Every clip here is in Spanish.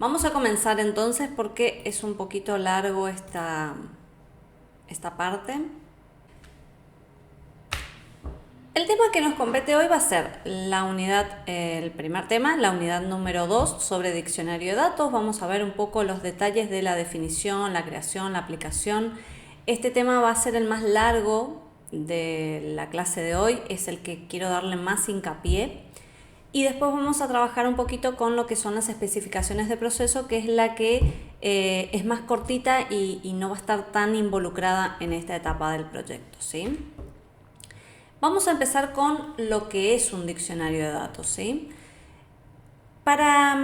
Vamos a comenzar entonces porque es un poquito largo esta parte. El tema que nos compete hoy va a ser la unidad, el primer tema, la unidad número 2 sobre diccionario de datos. Vamos a ver un poco los detalles de la definición, la creación, la aplicación. Este tema va a ser el más largo de la clase de hoy, es el que quiero darle más hincapié. Y después vamos a trabajar un poquito con lo que son las especificaciones de proceso, que es la que es más cortita y no va a estar tan involucrada en esta etapa del proyecto, ¿sí? Vamos a empezar con lo que es un diccionario de datos, ¿sí? Para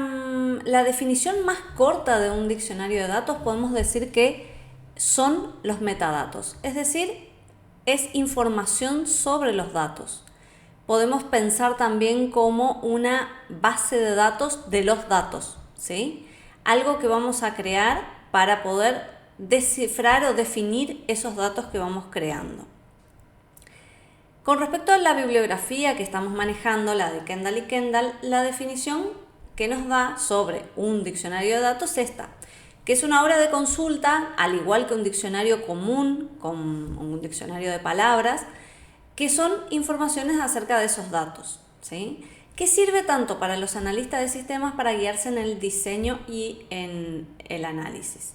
la definición más corta de un diccionario de datos podemos decir que son los metadatos, es decir, es información sobre los datos. Podemos pensar también como una base de datos de los datos, ¿sí? Algo que vamos a crear para poder descifrar o definir esos datos que vamos creando. Con respecto a la bibliografía que estamos manejando, la de Kendall y Kendall, la definición que nos da sobre un diccionario de datos es esta, que es una obra de consulta, al igual que un diccionario común, con un diccionario de palabras, que son informaciones acerca de esos datos, ¿sí? Que sirve tanto para los analistas de sistemas para guiarse en el diseño y en el análisis.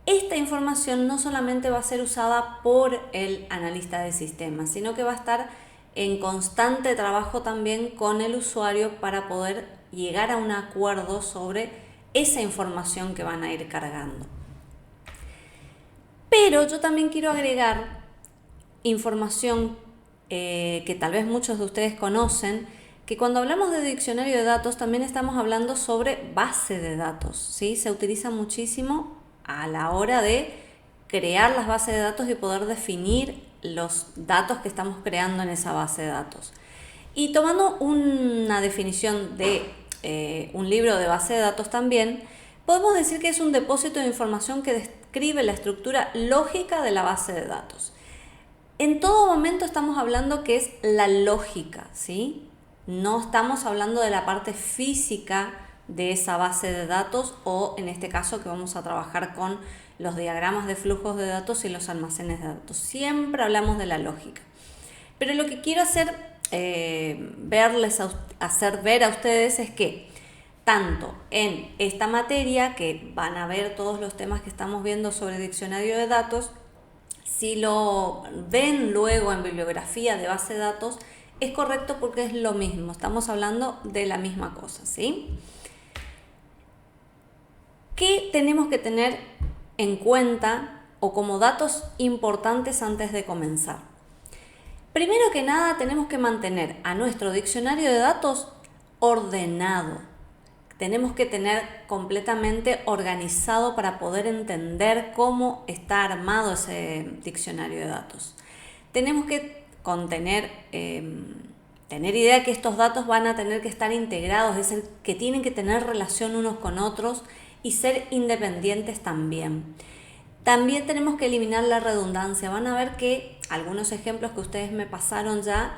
Esta información no solamente va a ser usada por el analista de sistemas, sino que va a estar en constante trabajo también con el usuario para poder llegar a un acuerdo sobre esa información que van a ir cargando. Pero yo también quiero agregar información que tal vez muchos de ustedes conocen, que cuando hablamos de diccionario de datos también estamos hablando sobre base de datos, ¿sí? Se utiliza muchísimo a la hora de crear las bases de datos y poder definir los datos que estamos creando en esa base de datos. Y tomando una definición de un libro de base de datos también, podemos decir que es un depósito de información que describe la estructura lógica de la base de datos. En todo momento estamos hablando que es la lógica, ¿sí? No estamos hablando de la parte física de esa base de datos o en este caso que vamos a trabajar con los diagramas de flujos de datos y los almacenes de datos. Siempre hablamos de la lógica. Pero lo que quiero hacer ver a ustedes es que tanto en esta materia, que van a ver todos los temas que estamos viendo sobre diccionario de datos, si lo ven luego en bibliografía de base de datos, es correcto porque es lo mismo, estamos hablando de la misma cosa, ¿sí? ¿Qué tenemos que tener en cuenta o como datos importantes antes de comenzar? Primero que nada, tenemos que mantener a nuestro diccionario de datos ordenado. Tenemos que tener completamente organizado para poder entender cómo está armado ese diccionario de datos. Tenemos que tener idea que estos datos van a tener que estar integrados, es decir, que tienen que tener relación unos con otros y ser independientes también. También tenemos que eliminar la redundancia. Van a ver que algunos ejemplos que ustedes me pasaron ya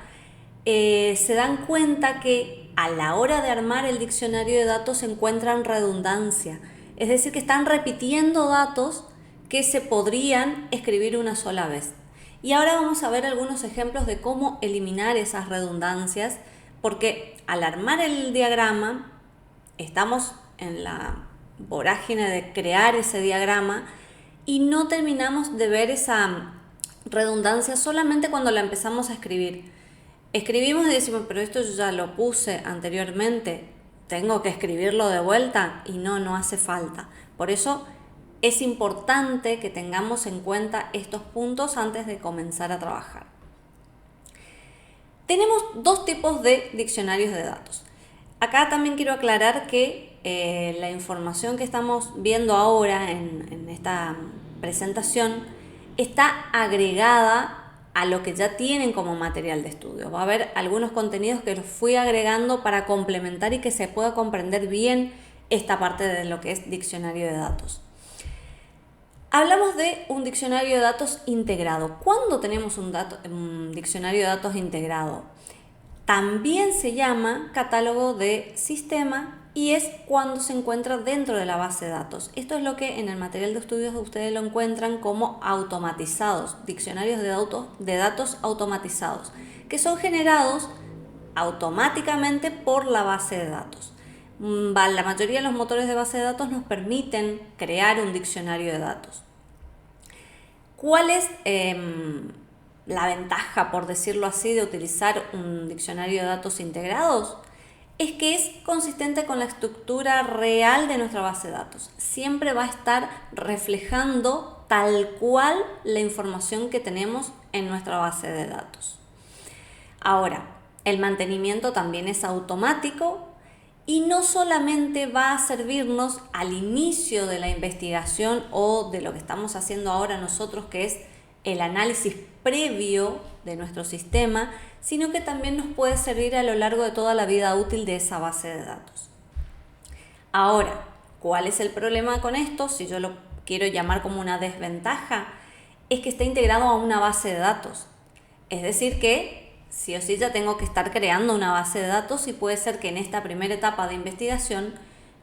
se dan cuenta que a la hora de armar el diccionario de datos se encuentran redundancia. Es decir, que están repitiendo datos que se podrían escribir una sola vez. Y ahora vamos a ver algunos ejemplos de cómo eliminar esas redundancias, porque al armar el diagrama estamos en la vorágine de crear ese diagrama y no terminamos de ver esa redundancia solamente cuando la empezamos a escribir. Escribimos y decimos, pero esto yo ya lo puse anteriormente, tengo que escribirlo de vuelta, y no hace falta. Por eso es importante que tengamos en cuenta estos puntos antes de comenzar a trabajar. Tenemos dos tipos de diccionarios de datos. Acá también quiero aclarar que la información que estamos viendo ahora en esta presentación está agregada a lo que ya tienen como material de estudio. Va a haber algunos contenidos que los fui agregando para complementar y que se pueda comprender bien esta parte de lo que es diccionario de datos. Hablamos de un diccionario de datos integrado. ¿Cuándo tenemos un diccionario de datos integrado? También se llama catálogo de sistema y es cuando se encuentra dentro de la base de datos. Esto es lo que en el material de estudios ustedes lo encuentran como automatizados, diccionarios de datos automatizados, que son generados automáticamente por la base de datos. La mayoría de los motores de base de datos nos permiten crear un diccionario de datos. ¿Cuál es la ventaja, por decirlo así, de utilizar un diccionario de datos integrados? Es que es consistente con la estructura real de nuestra base de datos. Siempre va a estar reflejando tal cual la información que tenemos en nuestra base de datos. Ahora, el mantenimiento también es automático y no solamente va a servirnos al inicio de la investigación o de lo que estamos haciendo ahora nosotros, que es el análisis previo de nuestro sistema, sino que también nos puede servir a lo largo de toda la vida útil de esa base de datos. Ahora, ¿cuál es el problema con esto? Si yo lo quiero llamar como una desventaja, es que está integrado a una base de datos. Es decir que sí o sí ya tengo que estar creando una base de datos y puede ser que en esta primera etapa de investigación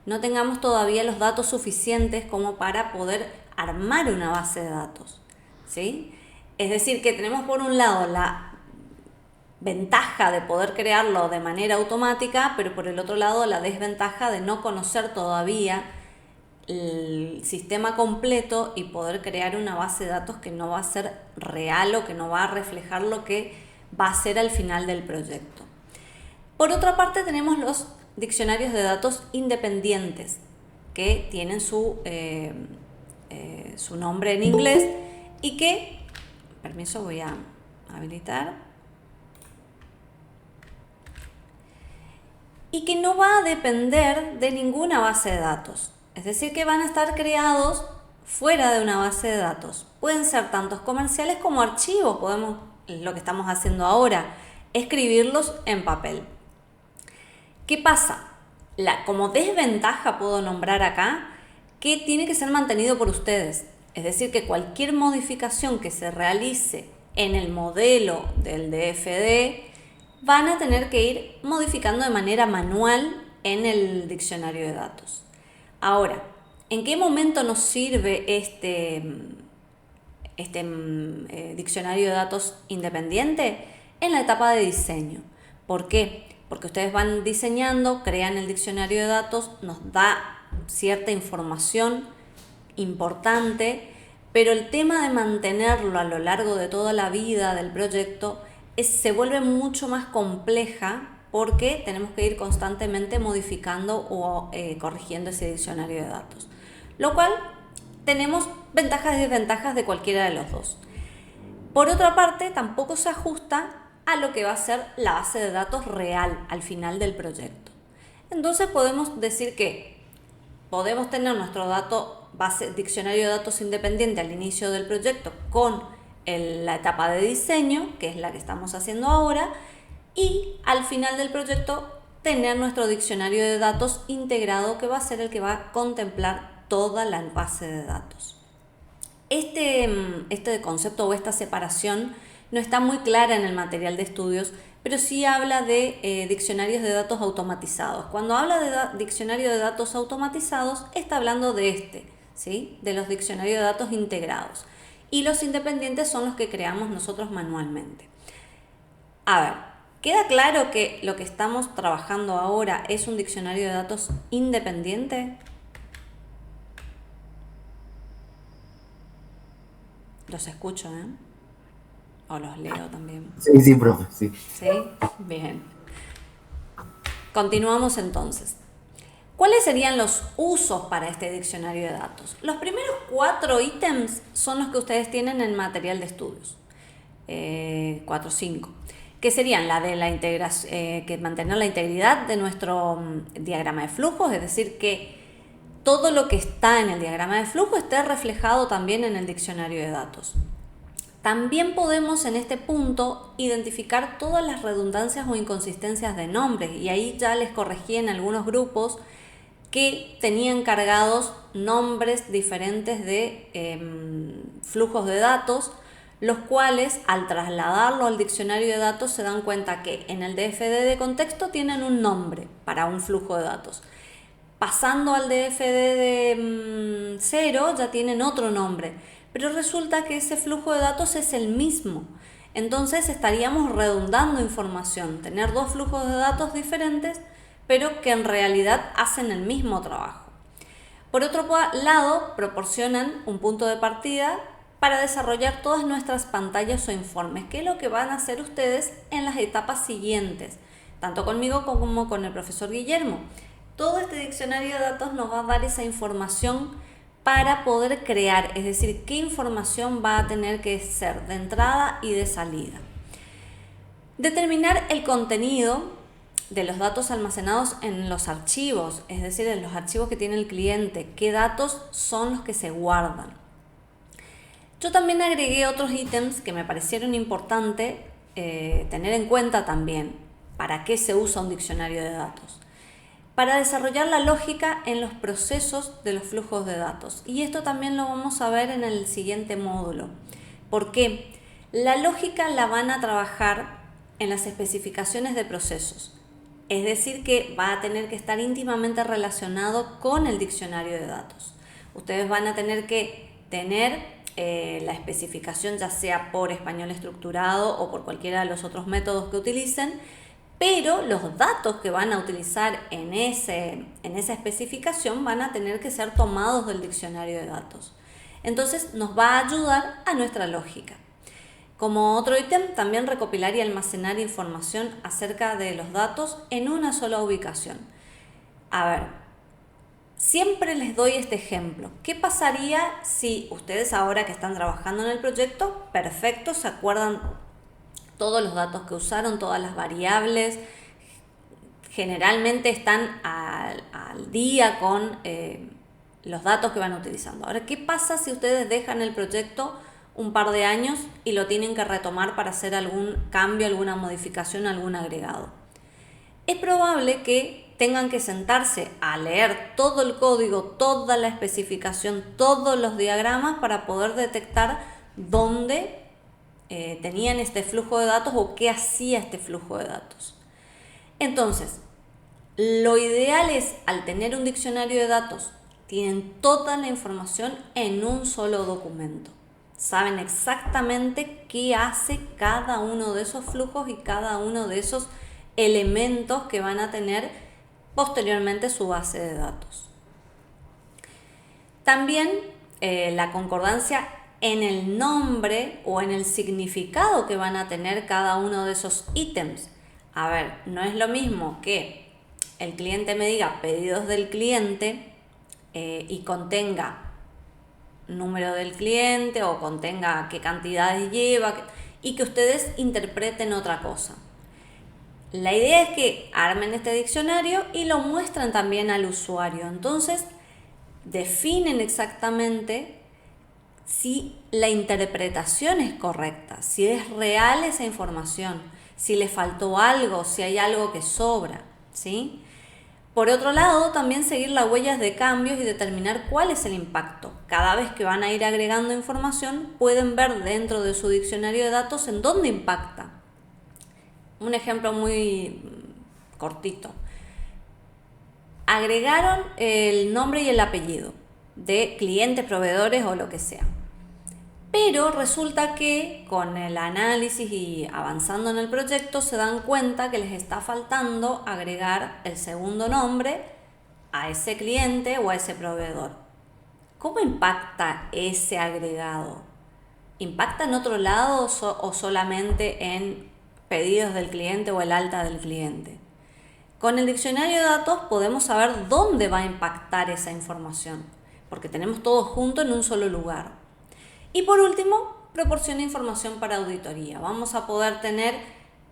no tengamos todavía los datos suficientes como para poder armar una base de datos, ¿sí? Es decir que tenemos por un lado la ventaja de poder crearlo de manera automática, pero por el otro lado la desventaja de no conocer todavía el sistema completo y poder crear una base de datos que no va a ser real o que no va a reflejar lo que va a ser al final del proyecto. Por otra parte, tenemos los diccionarios de datos independientes, que tienen su nombre en inglés y que, permiso, voy a habilitar, y que no va a depender de ninguna base de datos. Es decir, que van a estar creados fuera de una base de datos. Pueden ser tantos comerciales como archivos, lo que estamos haciendo ahora, escribirlos en papel. ¿Qué pasa? Como desventaja puedo nombrar acá que tiene que ser mantenido por ustedes. Es decir, que cualquier modificación que se realice en el modelo del DFD van a tener que ir modificando de manera manual en el diccionario de datos. Ahora, ¿en qué momento nos sirve este diccionario de datos independiente? En la etapa de diseño. ¿Por qué? Porque ustedes van diseñando, crean el diccionario de datos, nos da cierta información importante, pero el tema de mantenerlo a lo largo de toda la vida del proyecto se vuelve mucho más compleja porque tenemos que ir constantemente modificando o corrigiendo ese diccionario de datos. Lo cual tenemos ventajas y desventajas de cualquiera de los dos. Por otra parte, tampoco se ajusta a lo que va a ser la base de datos real al final del proyecto. Entonces podemos decir que podemos tener nuestro diccionario de datos independiente al inicio del proyecto con la etapa de diseño, que es la que estamos haciendo ahora, y al final del proyecto tener nuestro diccionario de datos integrado, que va a ser el que va a contemplar toda la base de datos. Este concepto o esta separación no está muy clara en el material de estudios, pero sí habla de diccionarios de datos automatizados. Cuando habla de diccionario de datos automatizados, está hablando de ¿sí? De los diccionarios de datos integrados. Y los independientes son los que creamos nosotros manualmente. A ver, ¿queda claro que lo que estamos trabajando ahora es un diccionario de datos independiente? Los escucho, ¿eh? O los leo también. Sí, profe, sí. ¿Sí? Bien. Continuamos entonces. ¿Cuáles serían los usos para este diccionario de datos? Los primeros 4 ítems son los que ustedes tienen en el material de estudios. 4 o 5. Que serían la de la integración, que mantener la integridad de nuestro diagrama de flujos, es decir, que todo lo que está en el diagrama de flujo esté reflejado también en el diccionario de datos. También podemos en este punto identificar todas las redundancias o inconsistencias de nombres, y ahí ya les corregí en algunos grupos que tenían cargados nombres diferentes de flujos de datos, los cuales al trasladarlo al diccionario de datos se dan cuenta que en el DFD de contexto tienen un nombre para un flujo de datos, pasando al DFD de 0 ya tienen otro nombre, pero resulta que ese flujo de datos es el mismo. Entonces estaríamos redundando información, tener dos flujos de datos diferentes, pero que en realidad hacen el mismo trabajo. Por otro lado, proporcionan un punto de partida para desarrollar todas nuestras pantallas o informes, que es lo que van a hacer ustedes en las etapas siguientes, tanto conmigo como con el profesor Guillermo. Todo este diccionario de datos nos va a dar esa información para poder crear, es decir, qué información va a tener que ser de entrada y de salida. Determinar el contenido de los datos almacenados en los archivos, es decir, en los archivos que tiene el cliente, qué datos son los que se guardan. Yo también agregué otros ítems que me parecieron importantes tener en cuenta también. ¿Para qué se usa un diccionario de datos? Para desarrollar la lógica en los procesos de los flujos de datos. Y esto también lo vamos a ver en el siguiente módulo. ¿Por qué? La lógica la van a trabajar en las especificaciones de procesos. Es decir, que va a tener que estar íntimamente relacionado con el diccionario de datos. Ustedes van a tener que tener la especificación, ya sea por español estructurado o por cualquiera de los otros métodos que utilicen, pero los datos que van a utilizar en esa especificación van a tener que ser tomados del diccionario de datos. Entonces nos va a ayudar a nuestra lógica. Como otro ítem, también recopilar y almacenar información acerca de los datos en una sola ubicación. A ver, siempre les doy este ejemplo. ¿Qué pasaría si ustedes ahora que están trabajando en el proyecto, perfecto, se acuerdan todos los datos que usaron, todas las variables, generalmente están al día con los datos que van utilizando? Ahora, ¿qué pasa si ustedes dejan el proyecto un par de años y lo tienen que retomar para hacer algún cambio, alguna modificación, algún agregado? Es probable que tengan que sentarse a leer todo el código, toda la especificación, todos los diagramas para poder detectar dónde tenían este flujo de datos o qué hacía este flujo de datos. Entonces, lo ideal es, al tener un diccionario de datos, tienen toda la información en un solo documento. Saben exactamente qué hace cada uno de esos flujos y cada uno de esos elementos que van a tener posteriormente su base de datos. También la concordancia en el nombre o en el significado que van a tener cada uno de esos ítems. A ver, no es lo mismo que el cliente me diga pedidos del cliente y contenga número del cliente o contenga qué cantidades lleva y que ustedes interpreten otra cosa. La idea es que armen este diccionario y lo muestran también al usuario. Entonces, definen exactamente si la interpretación es correcta, si es real esa información, si le faltó algo, si hay algo que sobra, ¿sí? Por otro lado, también seguir las huellas de cambios y determinar cuál es el impacto. Cada vez que van a ir agregando información, pueden ver dentro de su diccionario de datos en dónde impacta. Un ejemplo muy cortito. Agregaron el nombre y el apellido de clientes, proveedores o lo que sea. Pero resulta que con el análisis y avanzando en el proyecto se dan cuenta que les está faltando agregar el segundo nombre a ese cliente o a ese proveedor. ¿Cómo impacta ese agregado? ¿Impacta en otro lado o solamente en pedidos del cliente o el alta del cliente? Con el diccionario de datos podemos saber dónde va a impactar esa información, porque tenemos todo junto en un solo lugar. Y por último, proporciona información para auditoría. Vamos a poder tener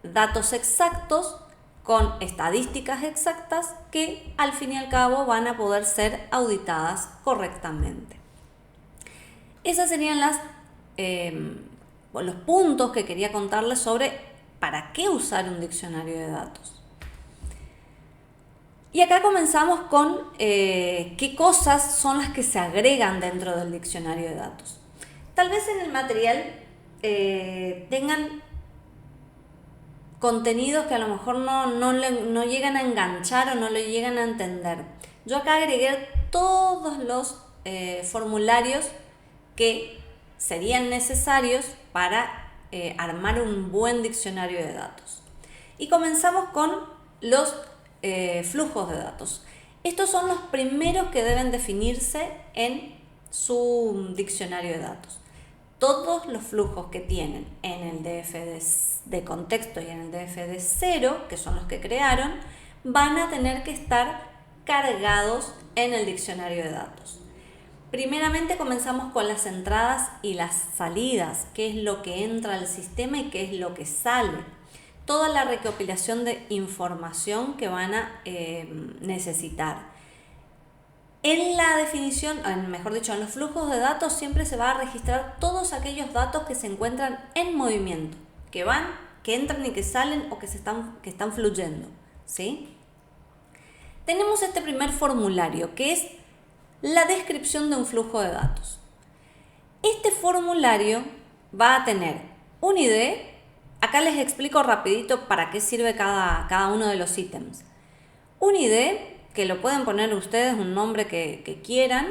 datos exactos con estadísticas exactas que al fin y al cabo van a poder ser auditadas correctamente. Esas serían los puntos que quería contarles sobre para qué usar un diccionario de datos. Y acá comenzamos con qué cosas son las que se agregan dentro del diccionario de datos. Tal vez en el material tengan contenidos que a lo mejor no llegan a enganchar o no lo llegan a entender. Yo acá agregué todos los formularios que serían necesarios para armar un buen diccionario de datos. Y comenzamos con los flujos de datos. Estos son los primeros que deben definirse en su diccionario de datos. Todos los flujos que tienen en el DF de contexto y en el DF de 0, que son los que crearon, van a tener que estar cargados en el diccionario de datos. Primeramente comenzamos con las entradas y las salidas, qué es lo que entra al sistema y qué es lo que sale. Toda la recopilación de información que van a necesitar. En la definición, mejor dicho, en los flujos de datos siempre se va a registrar todos aquellos datos que se encuentran en movimiento, que van, que entran y que salen o que están fluyendo, ¿sí? Tenemos este primer formulario que es la descripción de un flujo de datos. Este formulario va a tener un ID. Acá les explico rapidito para qué sirve cada uno de los ítems. Un ID, que lo pueden poner ustedes, un nombre que quieran.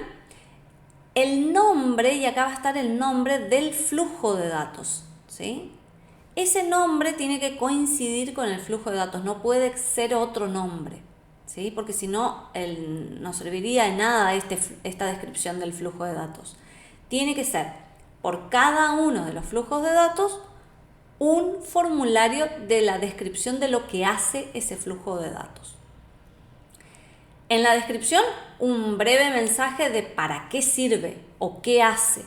El nombre, y acá va a estar el nombre del flujo de datos, ¿sí? Ese nombre tiene que coincidir con el flujo de datos, no puede ser otro nombre, ¿sí? Porque si no, no serviría de nada esta descripción del flujo de datos. Tiene que ser por cada uno de los flujos de datos un formulario de la descripción de lo que hace ese flujo de datos. En la descripción, un breve mensaje de para qué sirve o qué hace.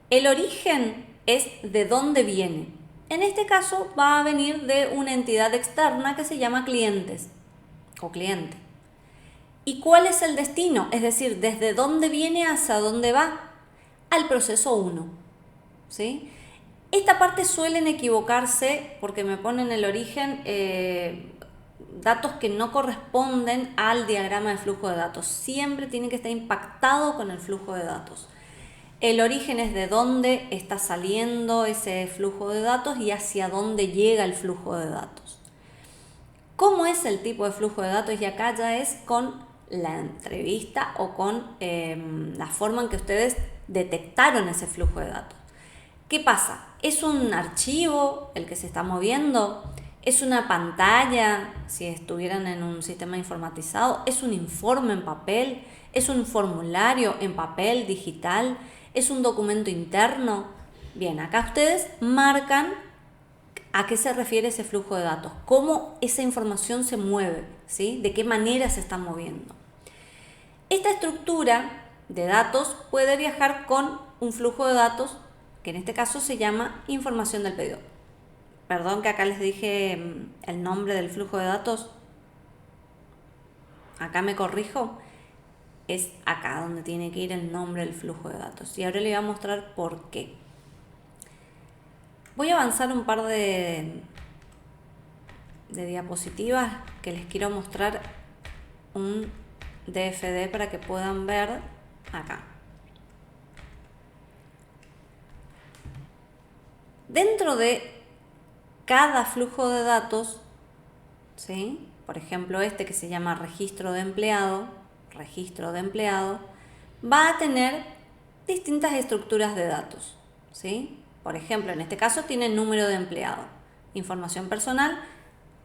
El origen es de dónde viene. En este caso va a venir de una entidad externa que se llama clientes o cliente. ¿Y cuál es el destino? Es decir, desde dónde viene hacia dónde va. Al proceso 1. ¿Sí? Esta parte suelen equivocarse porque me ponen el origen datos que no corresponden al diagrama de flujo de datos. Siempre tiene que estar impactado con el flujo de datos. El origen es de dónde está saliendo ese flujo de datos y hacia dónde llega el flujo de datos. ¿Cómo es el tipo de flujo de datos? Y acá ya es con la entrevista o con la forma en que ustedes detectaron ese flujo de datos. ¿Qué pasa? ¿Es un archivo el que se está moviendo? ¿Es una pantalla, si estuvieran en un sistema informatizado? ¿Es un informe en papel? ¿Es un formulario en papel, digital? ¿Es un documento interno? Bien, acá ustedes marcan a qué se refiere ese flujo de datos, cómo esa información se mueve, ¿sí? De qué manera se está moviendo. Esta estructura de datos puede viajar con un flujo de datos que en este caso se llama información del pedido. Perdón que acá les dije el nombre del flujo de datos. Acá me corrijo. Es acá donde tiene que ir el nombre del flujo de datos. Y ahora les voy a mostrar por qué. Voy a avanzar un par de diapositivas que les quiero mostrar un DFD para que puedan ver acá. Dentro de cada flujo de datos, ¿sí? Por ejemplo, este que se llama registro de empleado, va a tener distintas estructuras de datos, ¿sí? Por ejemplo, en este caso tiene número de empleado, información personal.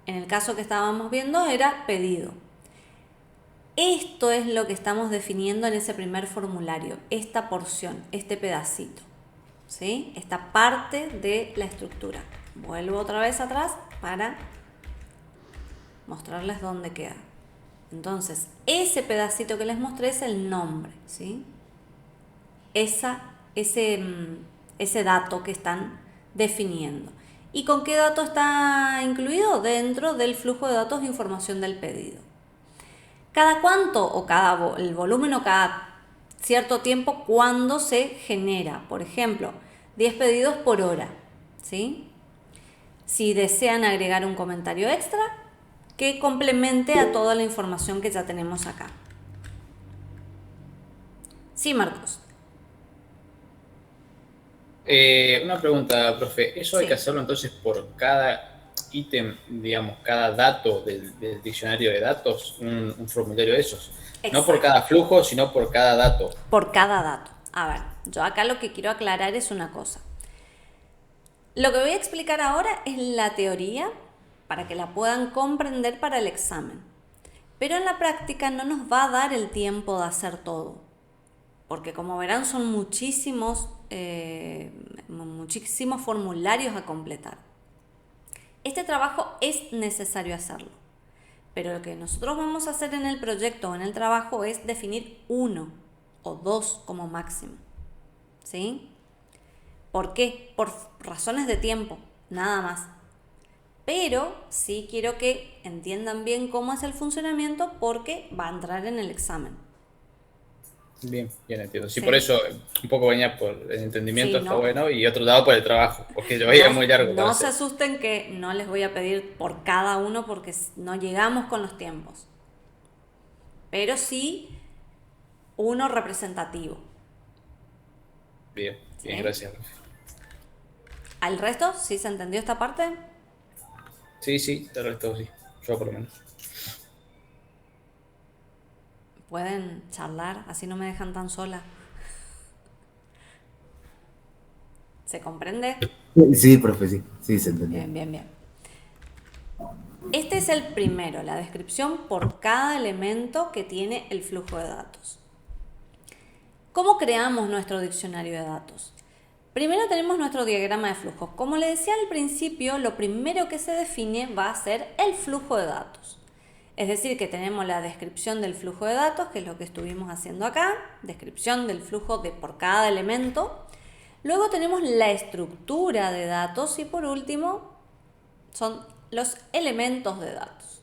En el caso que estábamos viendo era pedido. Esto es lo que estamos definiendo en ese primer formulario, esta porción, este pedacito, ¿sí? Esta parte de la estructura. Vuelvo otra vez atrás para mostrarles dónde queda. Entonces, ese pedacito que les mostré es el nombre, ¿sí? Ese dato que están definiendo. ¿Y con qué dato está incluido? Dentro del flujo de datos de información del pedido. ¿Cada cuánto o el volumen o cada cierto tiempo cuándo se genera? Por ejemplo, 10 pedidos por hora, ¿sí? Si desean agregar un comentario extra que complemente a toda la información que ya tenemos acá. Sí, Marcos. Una pregunta, profe. ¿Eso hay Sí. que hacerlo entonces por cada ítem, digamos, cada dato del diccionario de datos, un formulario de esos. No por Exacto. cada flujo, sino por cada dato. Por cada dato. A ver, yo acá lo que quiero aclarar es una cosa. Lo que voy a explicar ahora es la teoría para que la puedan comprender para el examen. Pero en la práctica no nos va a dar el tiempo de hacer todo. Porque como verán son muchísimos formularios a completar. Este trabajo es necesario hacerlo. Pero lo que nosotros vamos a hacer en el proyecto o en el trabajo es definir 1 o 2 como máximo. ¿Sí? ¿Por qué? Por razones de tiempo, nada más. Pero sí quiero que entiendan bien cómo es el funcionamiento porque va a entrar en el examen. Bien, bien entiendo. Sí, por ¿Sí? eso un poco venía por el entendimiento, Sí, está no, bueno, y otro lado por el trabajo, porque lo veía no, muy largo para no se hacer. asusten que no les voy a pedir por cada uno porque no llegamos con los tiempos. Pero sí uno representativo. Bien, bien, ¿Sí? gracias, profe. ¿Al resto? ¿Sí se entendió esta parte? Sí, sí, el resto sí, yo por lo menos. Pueden charlar, así no me dejan tan sola. ¿Se comprende? Sí, profe, sí, sí, se entendió. Bien, bien, bien. Este es el primero, la descripción por cada elemento que tiene el flujo de datos. ¿Cómo creamos nuestro diccionario de datos? Primero tenemos nuestro diagrama de flujos. Como le decía al principio, lo primero que se define va a ser el flujo de datos. Es decir, que tenemos la descripción del flujo de datos, que es lo que estuvimos haciendo acá, descripción del flujo por cada elemento. Luego tenemos la estructura de datos y por último son los elementos de datos.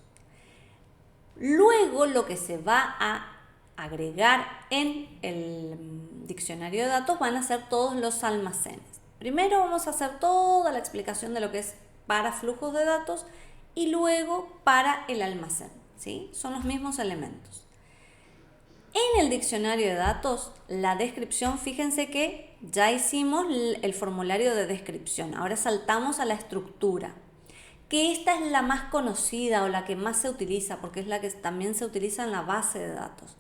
Luego lo que se va a agregar en el diccionario de datos van a ser todos los almacenes. Primero vamos a hacer toda la explicación de lo que es para flujos de datos y luego para el almacén, ¿sí? Son los mismos elementos. En el diccionario de datos, la descripción, fíjense que ya hicimos el formulario de descripción. Ahora saltamos a la estructura, que esta es la más conocida o la que más se utiliza, porque es la que también se utiliza en la base de datos.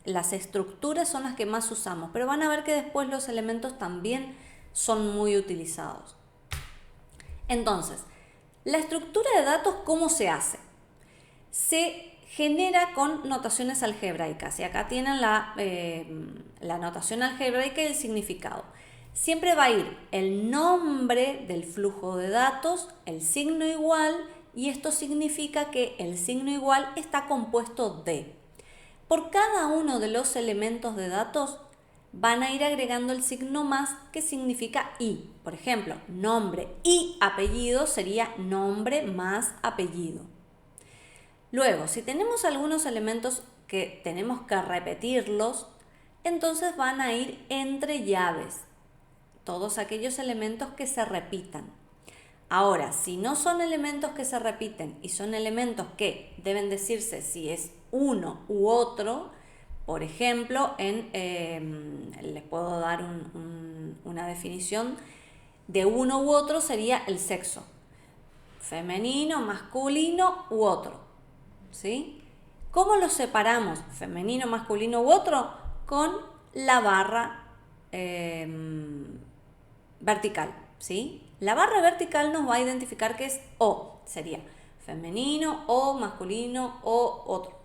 Las estructuras son las que más usamos, pero van a ver que después los elementos también son muy utilizados. Entonces, la estructura de datos, ¿cómo se hace? Se genera con notaciones algebraicas y acá tienen la notación algebraica y el significado. Siempre va a ir el nombre del flujo de datos, el signo igual, y esto significa que el signo igual está compuesto de. Por cada uno de los elementos de datos van a ir agregando el signo más que significa y. Por ejemplo, nombre y apellido sería nombre más apellido. Luego, si tenemos algunos elementos que tenemos que repetirlos, entonces van a ir entre llaves, todos aquellos elementos que se repitan. Ahora, si no son elementos que se repiten y son elementos que deben decirse si es uno u otro, por ejemplo, les puedo dar una definición de uno u otro sería el sexo, femenino, masculino u otro. ¿Sí? ¿Cómo los separamos, femenino, masculino u otro? Con la barra vertical, ¿sí? La barra vertical nos va a identificar que es o, sería femenino o masculino o otro.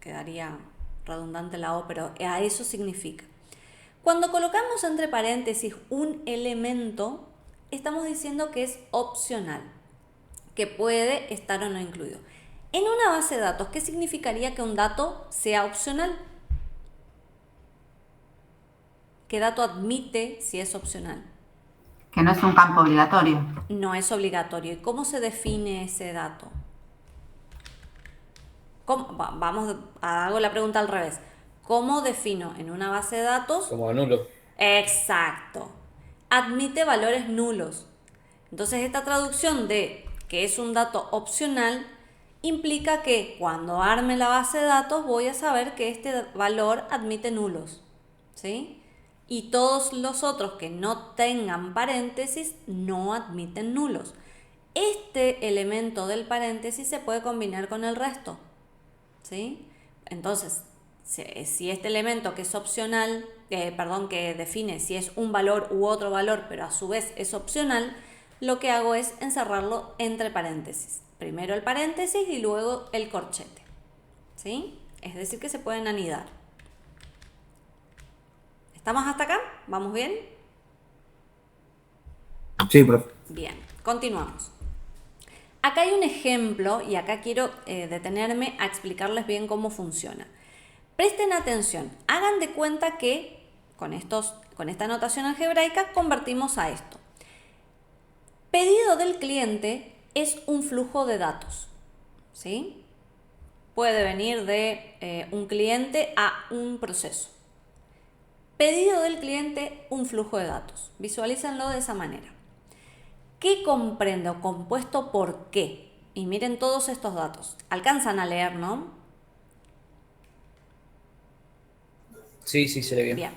Quedaría redundante la o, pero a eso significa. Cuando colocamos entre paréntesis un elemento, estamos diciendo que es opcional, que puede estar o no incluido. En una base de datos, ¿qué significaría que un dato sea opcional? ¿Qué dato admite si es opcional? Que no es un campo obligatorio. No es obligatorio. ¿Y cómo se define ese dato? Hago la pregunta al revés. ¿Cómo defino en una base de datos? Como nulo. Exacto. Admite valores nulos. Entonces esta traducción de que es un dato opcional implica que cuando arme la base de datos voy a saber que este valor admite nulos, ¿sí? Y todos los otros que no tengan paréntesis no admiten nulos. este elemento del paréntesis se puede combinar con el resto, ¿sí? Entonces, si este elemento que es opcional, que define si es un valor u otro valor, pero a su vez es opcional, lo que hago es encerrarlo entre paréntesis. Primero el paréntesis y luego el corchete, ¿sí? Es decir, que se pueden anidar. ¿Estamos hasta acá? ¿Vamos bien? Sí, profe. Bien, continuamos. Acá hay un ejemplo y acá quiero detenerme a explicarles bien cómo funciona. Presten atención, hagan de cuenta que con esta notación algebraica convertimos a esto. Pedido del cliente es un flujo de datos, ¿sí? Puede venir de un cliente a un proceso. Pedido del cliente, un flujo de datos. Visualícenlo de esa manera. ¿Qué comprendo? Compuesto por qué. Y miren todos estos datos. Alcanzan a leer, ¿no? Sí, se lee bien. Bien.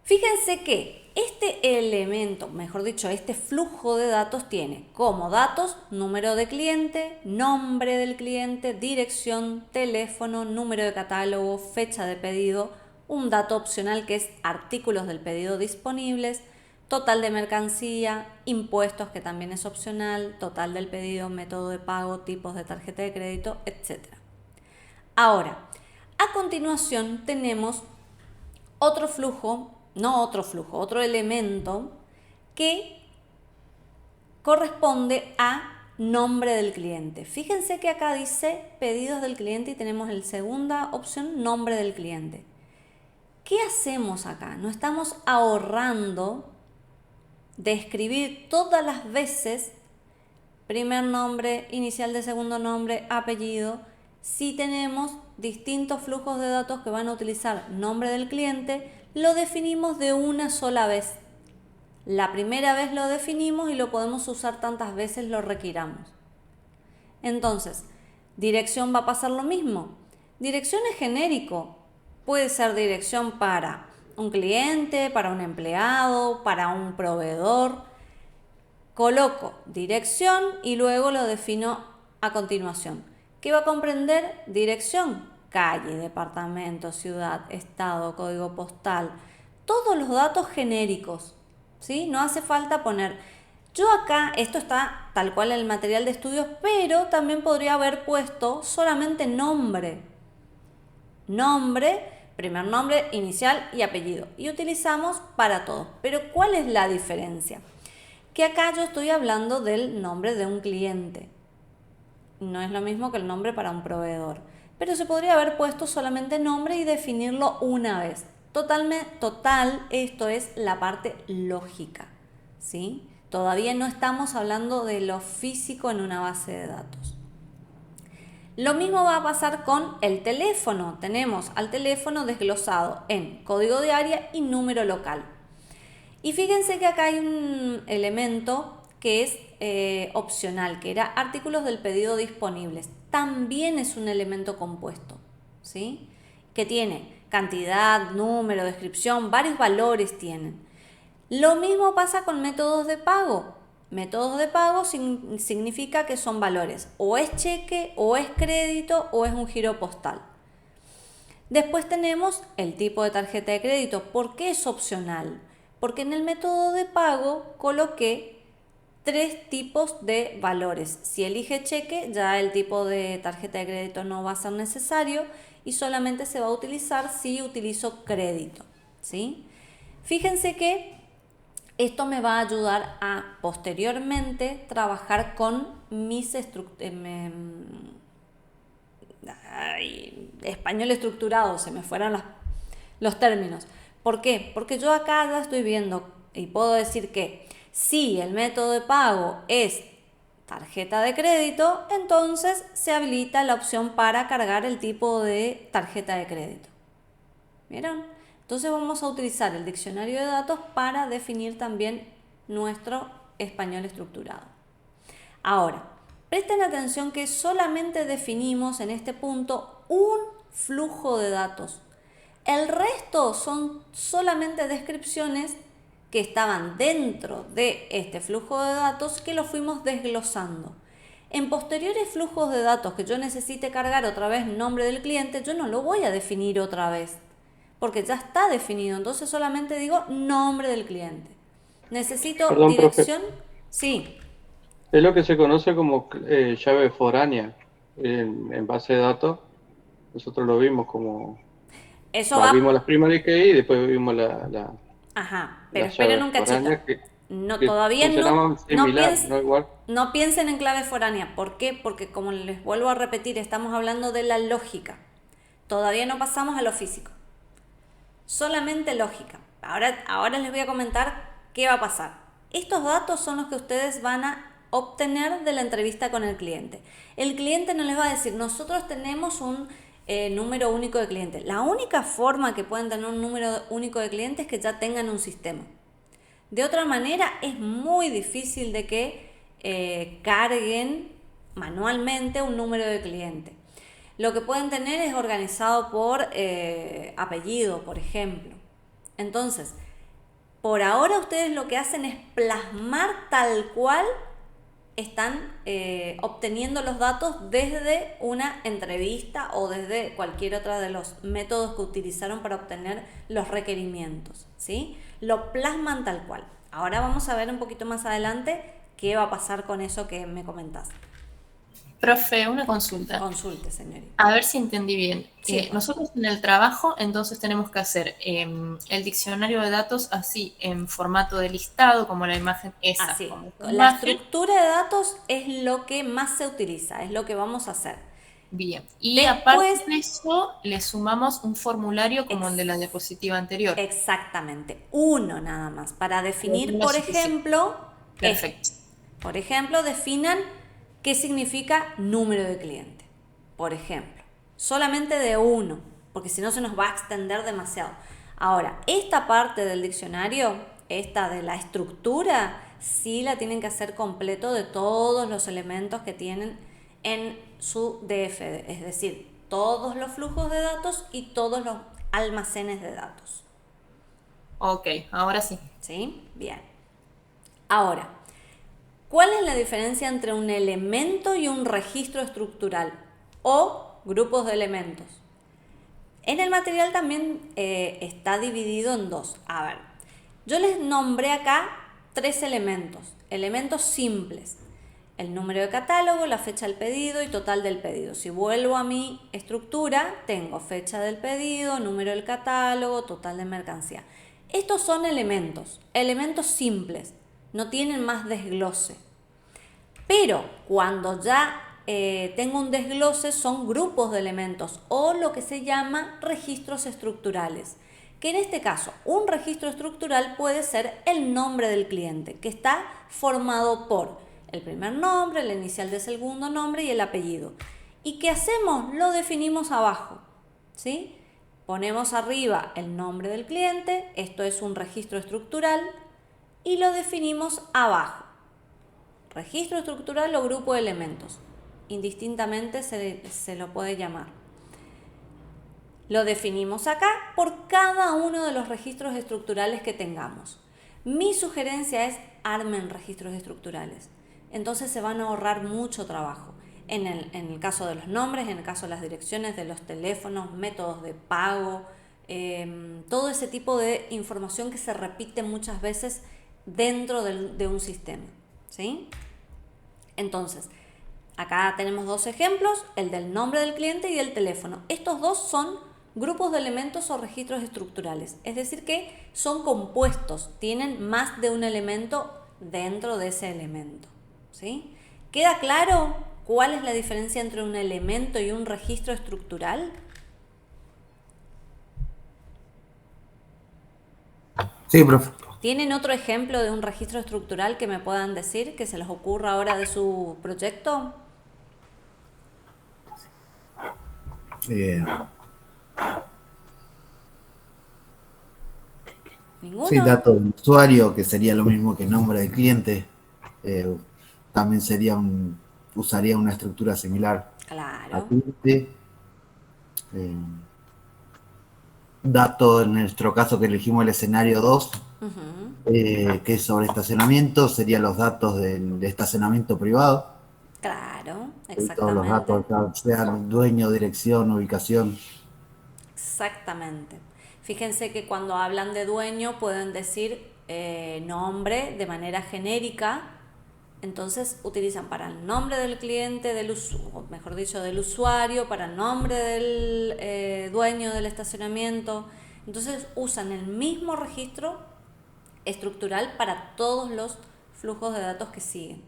Fíjense que este elemento, mejor dicho, este flujo de datos tiene como datos número de cliente, nombre del cliente, dirección, teléfono, número de catálogo, fecha de pedido, un dato opcional que es artículos del pedido disponibles, total de mercancía, impuestos que también es opcional, total del pedido, método de pago, tipos de tarjeta de crédito, etc. Ahora, a continuación tenemos otro elemento que corresponde a nombre del cliente. Fíjense que acá dice pedidos del cliente y tenemos la segunda opción, nombre del cliente. ¿Qué hacemos acá? No estamos ahorrando de escribir todas las veces primer nombre, inicial de segundo nombre, apellido, si tenemos distintos flujos de datos que van a utilizar nombre del cliente, lo definimos de una sola vez. La primera vez lo definimos y lo podemos usar tantas veces lo requiramos. Entonces, dirección va a pasar lo mismo. Dirección es genérico. Puede ser dirección para un cliente, para un empleado, para un proveedor. Coloco dirección y luego lo defino a continuación. ¿Qué va a comprender? Dirección, calle, departamento, ciudad, estado, código postal, todos los datos genéricos, ¿sí? No hace falta poner. Yo acá, esto está tal cual en el material de estudios, pero también podría haber puesto solamente nombre. Nombre, primer nombre, inicial y apellido. Y utilizamos para todo. Pero ¿cuál es la diferencia? Que acá yo estoy hablando del nombre de un cliente. No es lo mismo que el nombre para un proveedor. Pero se podría haber puesto solamente nombre y definirlo una vez. Total, esto es la parte lógica, ¿sí? Todavía no estamos hablando de lo físico en una base de datos. Lo mismo va a pasar con el teléfono. Tenemos al teléfono desglosado en código de área y número local. Y fíjense que acá hay un elemento que es opcional, que era artículos del pedido disponibles. También es un elemento compuesto, ¿sí? Que tiene cantidad, número, descripción, varios valores tienen. Lo mismo pasa con métodos de pago. Métodos de pago significa que son valores. O es cheque, o es crédito, o es un giro postal. Después tenemos el tipo de tarjeta de crédito. ¿Por qué es opcional? Porque en el método de pago coloqué 3 tipos de valores. Si elige cheque, ya el tipo de tarjeta de crédito no va a ser necesario y solamente se va a utilizar si utilizo crédito, ¿sí? Fíjense que esto me va a ayudar a posteriormente trabajar con mis español estructurado, se me fueron los términos. ¿Por qué? Porque yo acá ya estoy viendo y puedo decir que si el método de pago es tarjeta de crédito, entonces se habilita la opción para cargar el tipo de tarjeta de crédito. ¿Vieron? Entonces vamos a utilizar el diccionario de datos para definir también nuestro español estructurado. Ahora, presten atención que solamente definimos en este punto un flujo de datos. El resto son solamente descripciones que estaban dentro de este flujo de datos que lo fuimos desglosando. En posteriores flujos de datos que yo necesite cargar otra vez nombre del cliente, yo no lo voy a definir otra vez, porque ya está definido, entonces solamente digo nombre del cliente. Necesito Perdón, profe. dirección, sí, Es lo que se conoce como llave foránea en base de datos. Nosotros lo vimos como... eso va. Vimos las primary key y después vimos Ajá, pero las esperen llaves un cachito. foráneas No, que todavía funcionaban similar, no igual. no piensen en clave foránea. ¿Por qué? Porque como les vuelvo a repetir, estamos hablando de la lógica. Todavía no pasamos a lo físico. Solamente lógica. Ahora les voy a comentar qué va a pasar. Estos datos son los que ustedes van a obtener de la entrevista con el cliente. El cliente no les va a decir, nosotros tenemos un número único de clientes. La única forma que pueden tener un número único de clientes es que ya tengan un sistema. De otra manera, es muy difícil de que carguen manualmente un número de cliente. Lo que pueden tener es organizado por apellido, por ejemplo. Entonces, por ahora ustedes lo que hacen es plasmar tal cual están obteniendo los datos desde una entrevista o desde cualquier otro de los métodos que utilizaron para obtener los requerimientos, ¿sí? Lo plasman tal cual. Ahora vamos a ver un poquito más adelante qué va a pasar con eso que me comentás. Profe, una consulta. Consulte, señorita. A ver si entendí bien. Sí. Nosotros en el trabajo, entonces tenemos que hacer el diccionario de datos así, en formato de listado, como la imagen esa. Así. Como La imagen. estructura de datos es lo que más se utiliza, es lo que vamos a hacer. Bien. Y Después, aparte de eso, le sumamos un formulario como el de la diapositiva anterior. Exactamente. Uno nada más. Para definir, Uno por suficiente. ejemplo, Perfecto. Por ejemplo, definan qué significa número de cliente. Por ejemplo, solamente de uno, porque si no se nos va a extender demasiado. Ahora, esta parte del diccionario, esta de la estructura, sí la tienen que hacer completo de todos los elementos que tienen en su DFD, es decir, todos los flujos de datos y todos los almacenes de datos. Ok, ahora sí. ¿Sí? Bien. Ahora, ¿cuál es la diferencia entre un elemento y un registro estructural o grupos de elementos? En el material también está dividido en dos. A ver, yo les nombré acá 3 elementos simples. El número de catálogo, la fecha del pedido y total del pedido. Si vuelvo a mi estructura, tengo fecha del pedido, número del catálogo, total de mercancía. Estos son elementos simples, no tienen más desglose. Pero cuando ya tengo un desglose son grupos de elementos o lo que se llama registros estructurales. Que en este caso un registro estructural puede ser el nombre del cliente, que está formado por el primer nombre, la inicial del segundo nombre y el apellido. ¿Y qué hacemos? Lo definimos abajo, ¿sí? Ponemos arriba el nombre del cliente, esto es un registro estructural, y lo definimos abajo. Registro estructural o grupo de elementos. Indistintamente se lo puede llamar. Lo definimos acá por cada uno de los registros estructurales que tengamos. Mi sugerencia es armen registros estructurales. Entonces se van a ahorrar mucho trabajo. En el caso de los nombres, en el caso de las direcciones, de los teléfonos, métodos de pago, todo ese tipo de información que se repite muchas veces dentro de un sistema, ¿sí? Entonces, acá tenemos 2 ejemplos, el del nombre del cliente y el teléfono. Estos 2 son grupos de elementos o registros estructurales, es decir que son compuestos, tienen más de un elemento dentro de ese elemento, ¿sí? ¿Queda claro cuál es la diferencia entre un elemento y un registro estructural? Sí, profe. ¿Tienen otro ejemplo de un registro estructural que me puedan decir, que se les ocurra ahora de su proyecto? ¿Ninguno? Sí, dato del usuario, que sería lo mismo que nombre del cliente. También usaría una estructura similar Claro. a cliente. Dato, en nuestro caso que elegimos el escenario 2, que es sobre estacionamiento, serían los datos del estacionamiento privado, Claro, y todos los exactamente. datos, ya sean dueño, dirección, ubicación. Exactamente. Fíjense que cuando hablan de dueño pueden decir nombre de manera genérica, entonces utilizan para el nombre del cliente, o mejor dicho, del usuario, para el nombre del dueño del estacionamiento. Entonces usan el mismo registro estructural para todos los flujos de datos que siguen.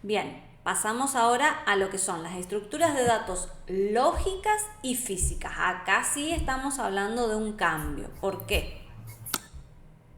Bien, pasamos ahora a lo que son las estructuras de datos lógicas y físicas. Acá sí estamos hablando de un cambio. ¿Por qué?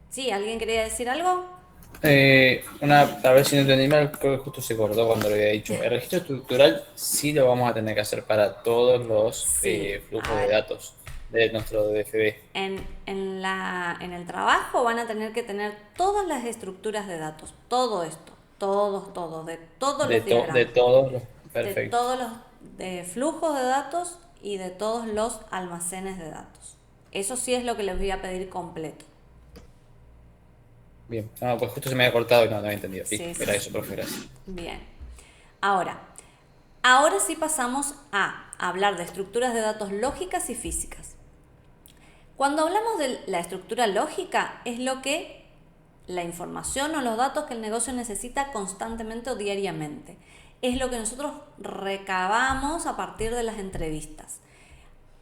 ¿Sí? ¿Alguien quería decir algo? A ver si no entendí mal, creo que justo se cortó cuando lo había dicho. El registro estructural sí lo vamos a tener que hacer para todos los Sí, flujos a de ver. datos de nuestro DFB. En el trabajo van a tener que tener todas las estructuras de datos, todo esto, de todos los De diagramas, todos los. de Perfecto. todos los flujos de datos y de todos los almacenes de datos. Eso sí es lo que les voy a pedir completo. Bien. No, pues justo se me había cortado y no había entendido. Sí, Listo, sí, era sí. eso, profe, gracias. Bien. Ahora sí pasamos a hablar de estructuras de datos lógicas y físicas. Cuando hablamos de la estructura lógica, es la información o los datos que el negocio necesita constantemente o diariamente. Es lo que nosotros recabamos a partir de las entrevistas.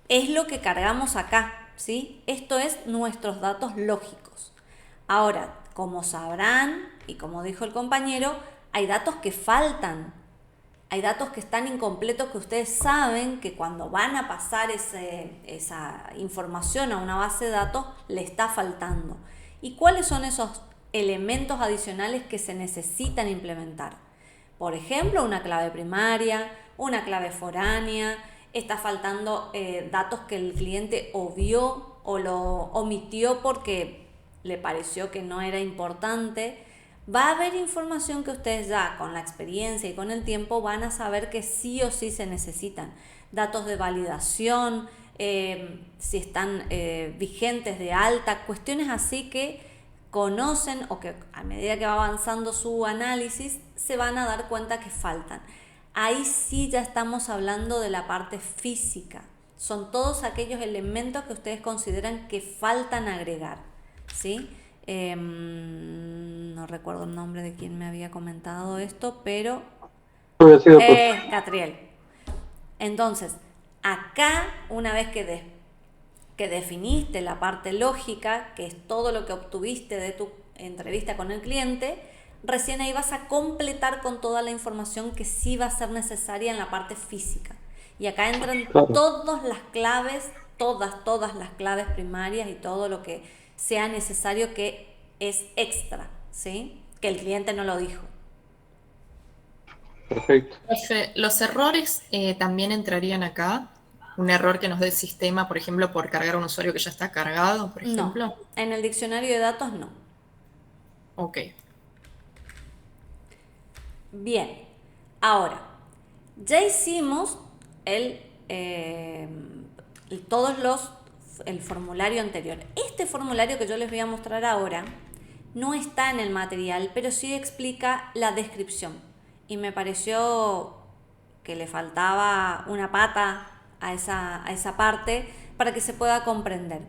Es lo que cargamos acá, ¿sí? Esto es nuestros datos lógicos. Ahora, como sabrán, y como dijo el compañero, hay datos que faltan. Hay datos que están incompletos que ustedes saben que cuando van a pasar esa información a una base de datos le está faltando. ¿Y cuáles son esos elementos adicionales que se necesitan implementar? Por ejemplo, una clave primaria, una clave foránea, está faltando datos que el cliente obvió o lo omitió porque le pareció que no era importante. Va a haber información que ustedes ya con la experiencia y con el tiempo van a saber que sí o sí se necesitan. Datos de validación, si están vigentes de alta, cuestiones así que conocen o que a medida que va avanzando su análisis se van a dar cuenta que faltan. Ahí sí ya estamos hablando de la parte física. Son todos aquellos elementos que ustedes consideran que faltan agregar, ¿sí? No recuerdo el nombre de quien me había comentado esto, pero Había sido por Catriel. Entonces, acá, una vez que definiste la parte lógica, que es todo lo que obtuviste de tu entrevista con el cliente, recién ahí vas a completar con toda la información que sí va a ser necesaria en la parte física. Y acá entran Claro. todas las claves, todas las claves primarias y todo lo que sea necesario que es extra, ¿sí? Que el cliente no lo dijo. Perfecto. Profe, los errores también entrarían acá. Un error que nos dé el sistema, por ejemplo, por cargar a un usuario que ya está cargado, por ejemplo. No, en el diccionario de datos no. Ok. Bien, ahora, ya hicimos el formulario anterior. Este formulario que yo les voy a mostrar ahora no está en el material, pero sí explica la descripción. Y me pareció que le faltaba una pata a esa parte para que se pueda comprender.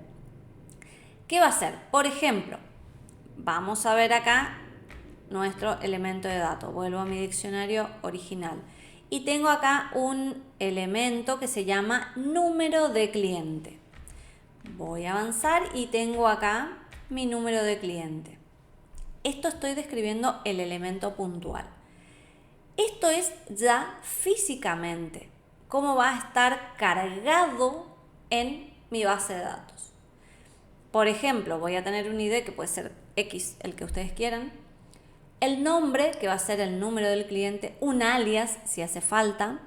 ¿Qué va a hacer? Por ejemplo, vamos a ver acá nuestro elemento de datos. Vuelvo a mi diccionario original. Y tengo acá un elemento que se llama número de cliente. Voy a avanzar y tengo acá mi número de cliente. Esto estoy describiendo el elemento puntual. Esto es ya físicamente cómo va a estar cargado en mi base de datos. Por ejemplo, voy a tener un ID que puede ser X, el que ustedes quieran. El nombre, que va a ser el número del cliente, un alias, si hace falta,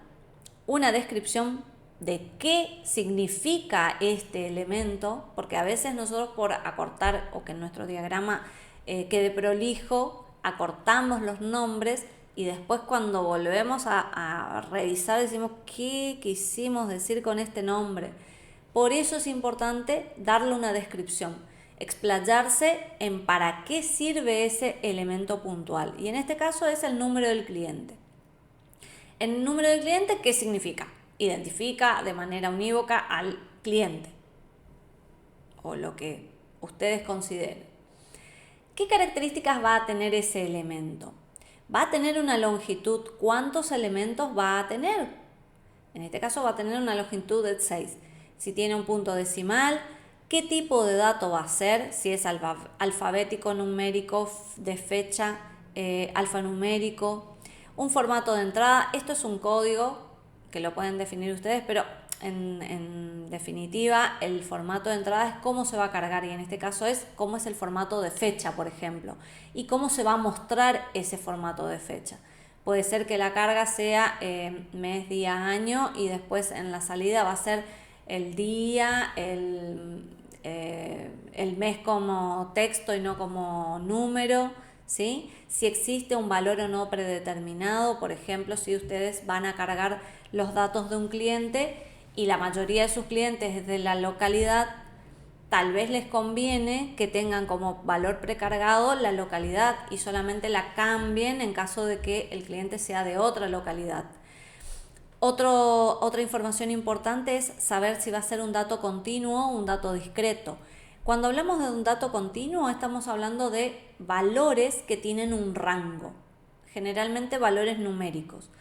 una descripción de qué significa este elemento, porque a veces nosotros por acortar o que en nuestro diagrama quede prolijo, acortamos los nombres y después cuando volvemos a revisar decimos qué quisimos decir con este nombre. Por eso es importante darle una descripción, explayarse en para qué sirve ese elemento puntual. Y en este caso es el número del cliente. El número del cliente, ¿qué significa? Identifica de manera unívoca al cliente o lo que ustedes consideren. ¿Qué características va a tener ese elemento? Va a tener una longitud. ¿Cuántos elementos va a tener? En este caso va a tener una longitud de 6. Si tiene un punto decimal, ¿qué tipo de dato va a ser? Si es alfabético, numérico, de fecha, alfanumérico. Un formato de entrada. Esto es un código que lo pueden definir ustedes, pero en definitiva el formato de entrada es cómo se va a cargar, y en este caso es cómo es el formato de fecha, por ejemplo, y cómo se va a mostrar ese formato de fecha. Puede ser que la carga sea mes, día, año, y después en la salida va a ser el día, el mes como texto y no como número, ¿sí? Si existe un valor o no predeterminado, por ejemplo, si ustedes van a cargar los datos de un cliente y la mayoría de sus clientes es de la localidad, tal vez les conviene que tengan como valor precargado la localidad y solamente la cambien en caso de que el cliente sea de otra localidad. Otra información importante es saber si va a ser un dato continuo o un dato discreto. Cuando hablamos de un dato continuo estamos hablando de valores que tienen un rango, generalmente valores numéricos.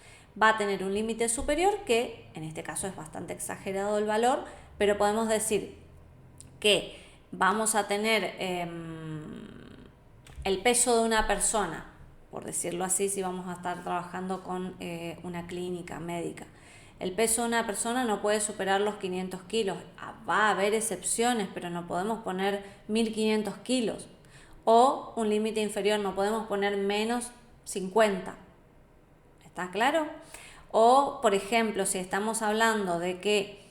Va a tener un límite superior que en este caso es bastante exagerado el valor, pero podemos decir que vamos a tener el peso de una persona, por decirlo así, si vamos a estar trabajando con una clínica médica. El peso de una persona no puede superar los 500 kilos. Va a haber excepciones, pero no podemos poner 1500 kilos. O un límite inferior, no podemos poner menos 50. ¿Está claro? O, por ejemplo, si estamos hablando de que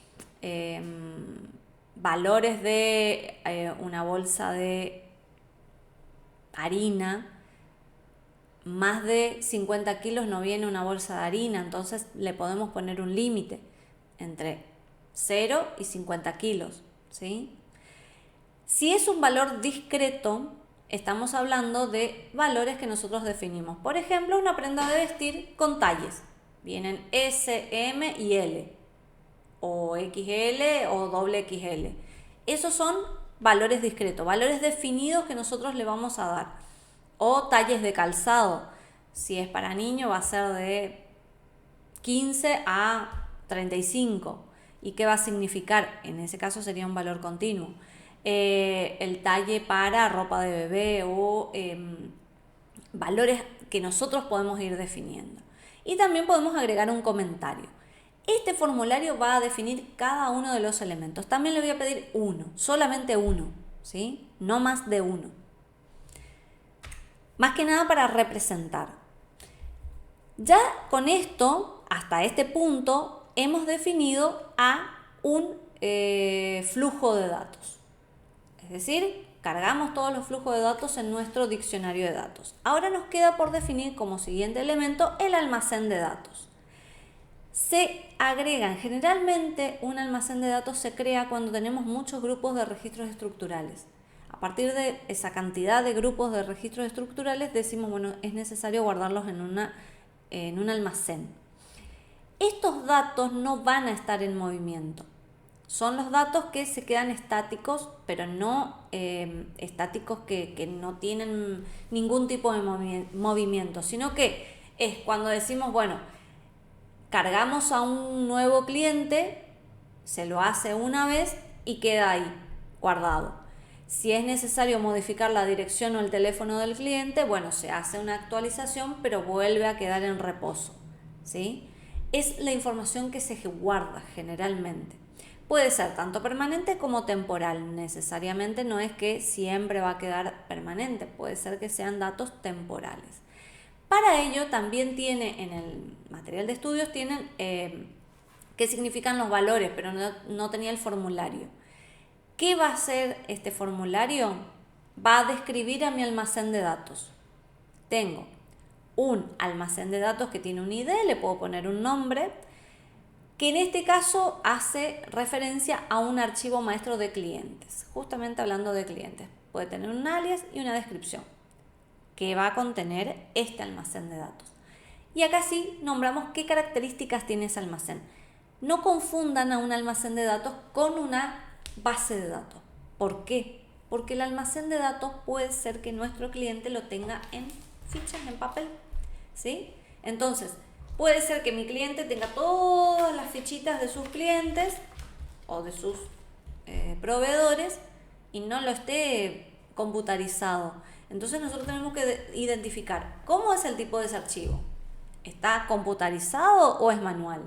valores de una bolsa de harina, más de 50 kilos no viene una bolsa de harina, entonces le podemos poner un límite entre 0 y 50 kilos, ¿sí? Si es un valor discreto, estamos hablando de valores que nosotros definimos. Por ejemplo, una prenda de vestir con talles. Vienen S, M y L, o XL o doble XL. Esos son valores discretos, valores definidos que nosotros le vamos a dar. O talles de calzado. Si es para niño va a ser de 15 a 35. ¿Y qué va a significar? En ese caso sería un valor continuo. El talle para ropa de bebé o valores que nosotros podemos ir definiendo. Y también podemos agregar un comentario. Este formulario va a definir cada uno de los elementos. También le voy a pedir uno, solamente uno, ¿sí? No más de uno. Más que nada para representar. Ya con esto, hasta este punto, hemos definido a un flujo de datos. Es decir, cargamos todos los flujos de datos en nuestro diccionario de datos. Ahora nos queda por definir como siguiente elemento el almacén de datos. Se agregan, generalmente un almacén de datos se crea cuando tenemos muchos grupos de registros estructurales. A partir de esa cantidad de grupos de registros estructurales decimos, bueno, es necesario guardarlos en un almacén. Estos datos no van a estar en movimiento. Son los datos que se quedan estáticos, pero no estáticos que no tienen ningún tipo de movimiento, sino que es cuando decimos, bueno, cargamos a un nuevo cliente, se lo hace una vez y queda ahí, guardado. Si es necesario modificar la dirección o el teléfono del cliente, bueno, se hace una actualización, pero vuelve a quedar en reposo, ¿sí? Es la información que se guarda generalmente. Puede ser tanto permanente como temporal. Necesariamente no es que siempre va a quedar permanente, puede ser que sean datos temporales. Para ello también tiene en el material de estudios tienen qué significan los valores, pero no tenía el formulario. ¿Qué va a hacer este formulario? Va a describir a mi almacén de datos. Tengo un almacén de datos que tiene un ID, le puedo poner un nombre. que en este caso hace referencia a un archivo maestro de clientes. Justamente hablando de clientes, puede tener un alias y una descripción que va a contener este almacén de datos. Y acá sí nombramos qué características tiene ese almacén. No confundan a un almacén de datos con una base de datos. ¿Por qué? Porque el almacén de datos puede ser que nuestro cliente lo tenga en fichas, en papel, ¿sí? Entonces, puede ser que mi cliente tenga todas las fichitas de sus clientes o de sus proveedores y no lo esté computarizado. Entonces nosotros tenemos que identificar cómo es el tipo de ese archivo. ¿Está computarizado o es manual?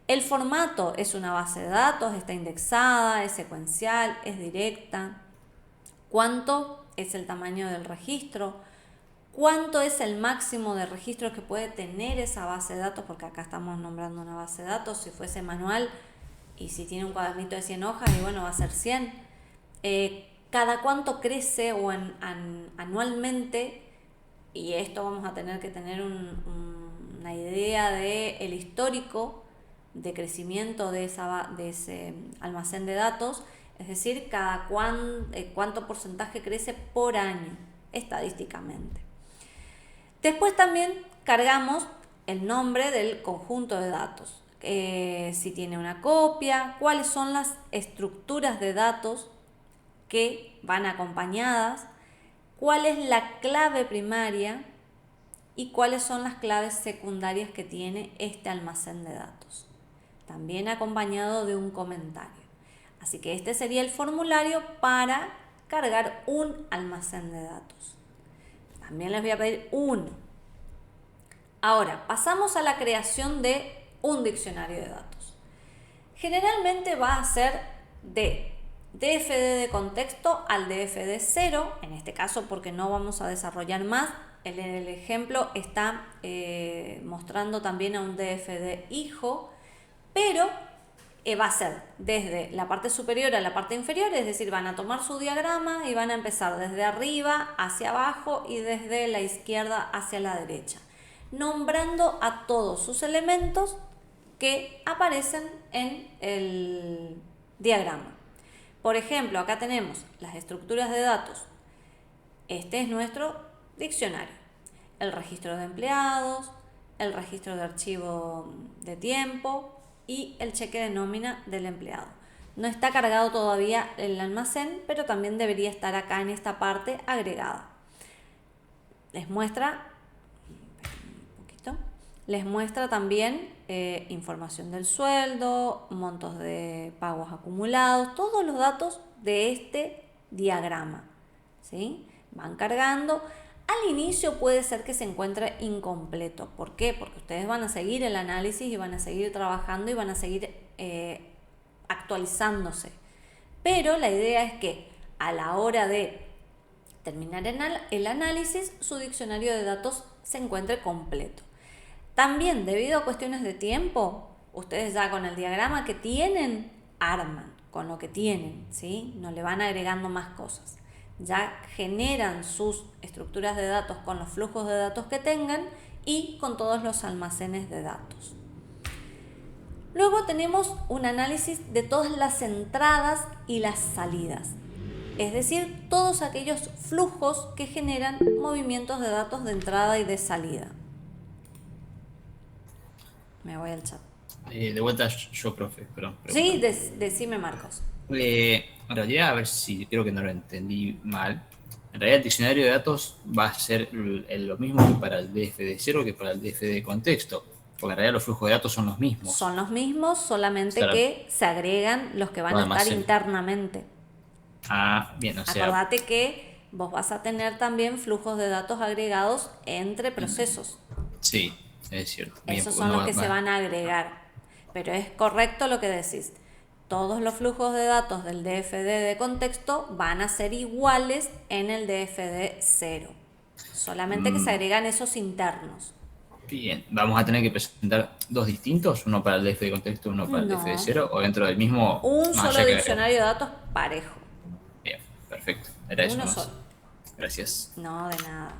El formato es una base de datos, está indexada, es secuencial, es directa. ¿Cuánto es el tamaño del registro? ¿Cuánto es el máximo de registros que puede tener esa base de datos? Porque acá estamos nombrando una base de datos. Si fuese manual y si tiene un cuadernito de 100 hojas, y bueno, va a ser 100. ¿Cada cuánto crece o anualmente? Y esto vamos a tener que tener una idea del histórico de crecimiento de ese almacén de datos, es decir, cuánto porcentaje crece por año, estadísticamente. Después también cargamos el nombre del conjunto de datos, si tiene una copia, cuáles son las estructuras de datos que van acompañadas, cuál es la clave primaria y cuáles son las claves secundarias que tiene este almacén de datos. También acompañado de un comentario. Así que este sería el formulario para cargar un almacén de datos. También les voy a pedir uno. Ahora, pasamos a la creación de un diccionario de datos. Generalmente va a ser de DFD de contexto al DFD 0, en este caso porque no vamos a desarrollar más. El ejemplo está mostrando también a un DFD hijo, pero va a ser desde la parte superior a la parte inferior, es decir, van a tomar su diagrama y van a empezar desde arriba hacia abajo y desde la izquierda hacia la derecha, nombrando a todos sus elementos que aparecen en el diagrama. Por ejemplo, acá tenemos las estructuras de datos. Este es nuestro diccionario. El registro de empleados, el registro de archivo de tiempo y el cheque de nómina del empleado. No está cargado todavía el almacén, pero también debería estar acá en esta parte agregada. Les muestra también información del sueldo, montos de pagos acumulados, todos los datos de este diagrama, ¿sí? Van cargando. Al inicio puede ser que se encuentre incompleto. ¿Por qué? Porque ustedes van a seguir el análisis y van a seguir trabajando y van a seguir actualizándose. Pero la idea es que a la hora de terminar el análisis, su diccionario de datos se encuentre completo. También, debido a cuestiones de tiempo, ustedes ya con el diagrama que tienen, arman con lo que tienen, ¿sí? No le van agregando más cosas. Ya generan sus estructuras de datos con los flujos de datos que tengan y con todos los almacenes de datos. Luego tenemos un análisis de todas las entradas y las salidas, es decir, todos aquellos flujos que generan movimientos de datos de entrada y de salida. Me voy al chat. De vuelta yo, profe, perdón. Sí, decime, Marcos. En realidad, a ver si creo que no lo entendí mal. En realidad, el diccionario de datos va a ser lo mismo que para el DFD0 que para el DFD de contexto. Porque en realidad los flujos de datos son los mismos. Son los mismos, solamente que se agregan los que van a estar internamente. Ah, bien, o sea. Acordate que vos vas a tener también flujos de datos agregados entre procesos. Sí, es cierto. Bien, esos son los que se van a agregar. Pero es correcto lo que decís. Todos los flujos de datos del DFD de contexto van a ser iguales en el DFD 0. Solamente que se agregan esos internos. Bien, vamos a tener que presentar dos distintos, uno para el DFD de contexto, uno para el DFD 0, o dentro del mismo. Un solo diccionario de datos parejo. Bien, perfecto. Era eso Uno más. solo. Gracias. No, de nada.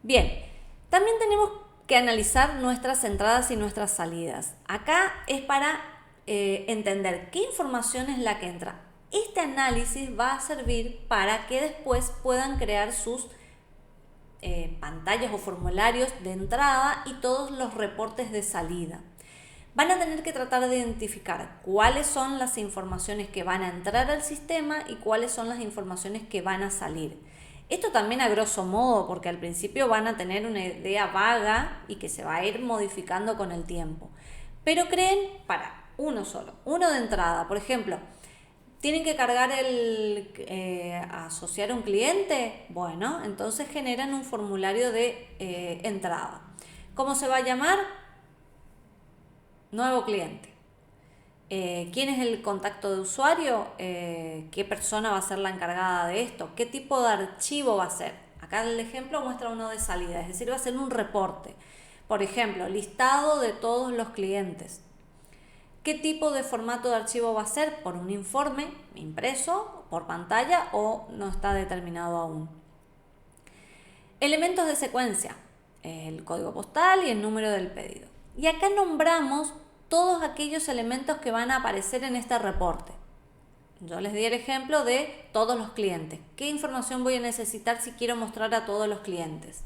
Bien, también tenemos que analizar nuestras entradas y nuestras salidas. Acá es para entender qué información es la que entra. Este análisis va a servir para que después puedan crear sus pantallas o formularios de entrada y todos los reportes de salida. Van a tener que tratar de identificar cuáles son las informaciones que van a entrar al sistema y cuáles son las informaciones que van a salir. Esto también a grosso modo, porque al principio van a tener una idea vaga y que se va a ir modificando con el tiempo. Pero creen para uno solo, uno de entrada. Por ejemplo, ¿tienen que cargar asociar un cliente? Bueno, entonces generan un formulario de entrada. ¿Cómo se va a llamar? Nuevo cliente. ¿Quién es el contacto de usuario? ¿Qué persona va a ser la encargada de esto? ¿Qué tipo de archivo va a ser? Acá el ejemplo muestra uno de salida, es decir, va a ser un reporte. Por ejemplo, listado de todos los clientes. ¿Qué tipo de formato de archivo va a ser? ¿Por un informe impreso, por pantalla o no está determinado aún? Elementos de secuencia, el código postal y el número del pedido. Y acá nombramos todos aquellos elementos que van a aparecer en este reporte. Yo les di el ejemplo de todos los clientes. ¿Qué información voy a necesitar si quiero mostrar a todos los clientes?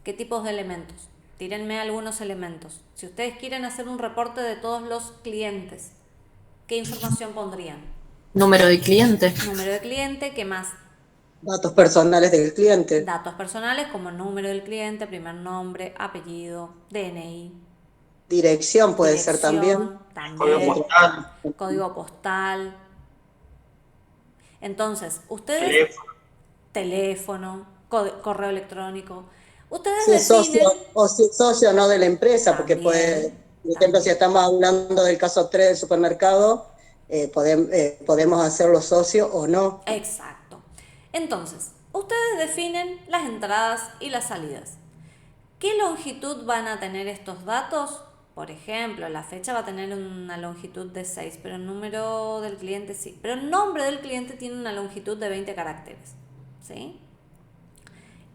¿Qué tipos de elementos? Tírenme algunos elementos. Si ustedes quieren hacer un reporte de todos los clientes, ¿qué información pondrían? Número de cliente. Número de cliente, ¿qué más? Datos personales del cliente. Datos personales como número del cliente, primer nombre, apellido, DNI. Dirección puede ser también. Código postal. Código postal. Entonces, ustedes... Teléfono, correo electrónico. Ustedes Si es definen... socio o si es socio no de la empresa, porque También, puede, por ejemplo, si estamos hablando del caso 3 del supermercado, podemos hacerlo socio o no. Exacto. Entonces, ustedes definen las entradas y las salidas. ¿Qué longitud van a tener estos datos? Por ejemplo, la fecha va a tener una longitud de 6, pero el número del cliente sí. Pero el nombre del cliente tiene una longitud de 20 caracteres. ¿Sí?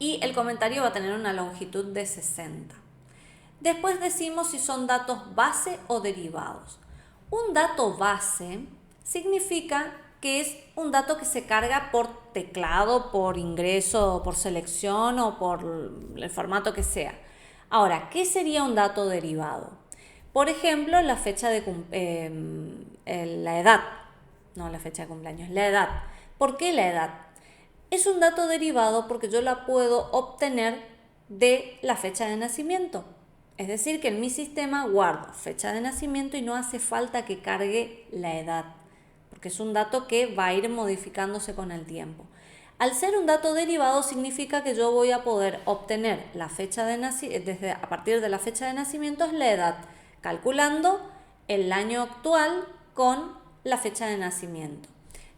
Y el comentario va a tener una longitud de 60. Después decimos si son datos base o derivados. Un dato base significa que es un dato que se carga por teclado, por ingreso, por selección o por el formato que sea. Ahora, ¿qué sería un dato derivado? Por ejemplo, la fecha de la edad. No la fecha de cumpleaños, la edad. ¿Por qué la edad? Es un dato derivado porque yo la puedo obtener de la fecha de nacimiento. Es decir, que en mi sistema guardo fecha de nacimiento y no hace falta que cargue la edad, porque es un dato que va a ir modificándose con el tiempo. Al ser un dato derivado significa que yo voy a poder obtener la fecha de a partir de la fecha de nacimiento es la edad, calculando el año actual con la fecha de nacimiento.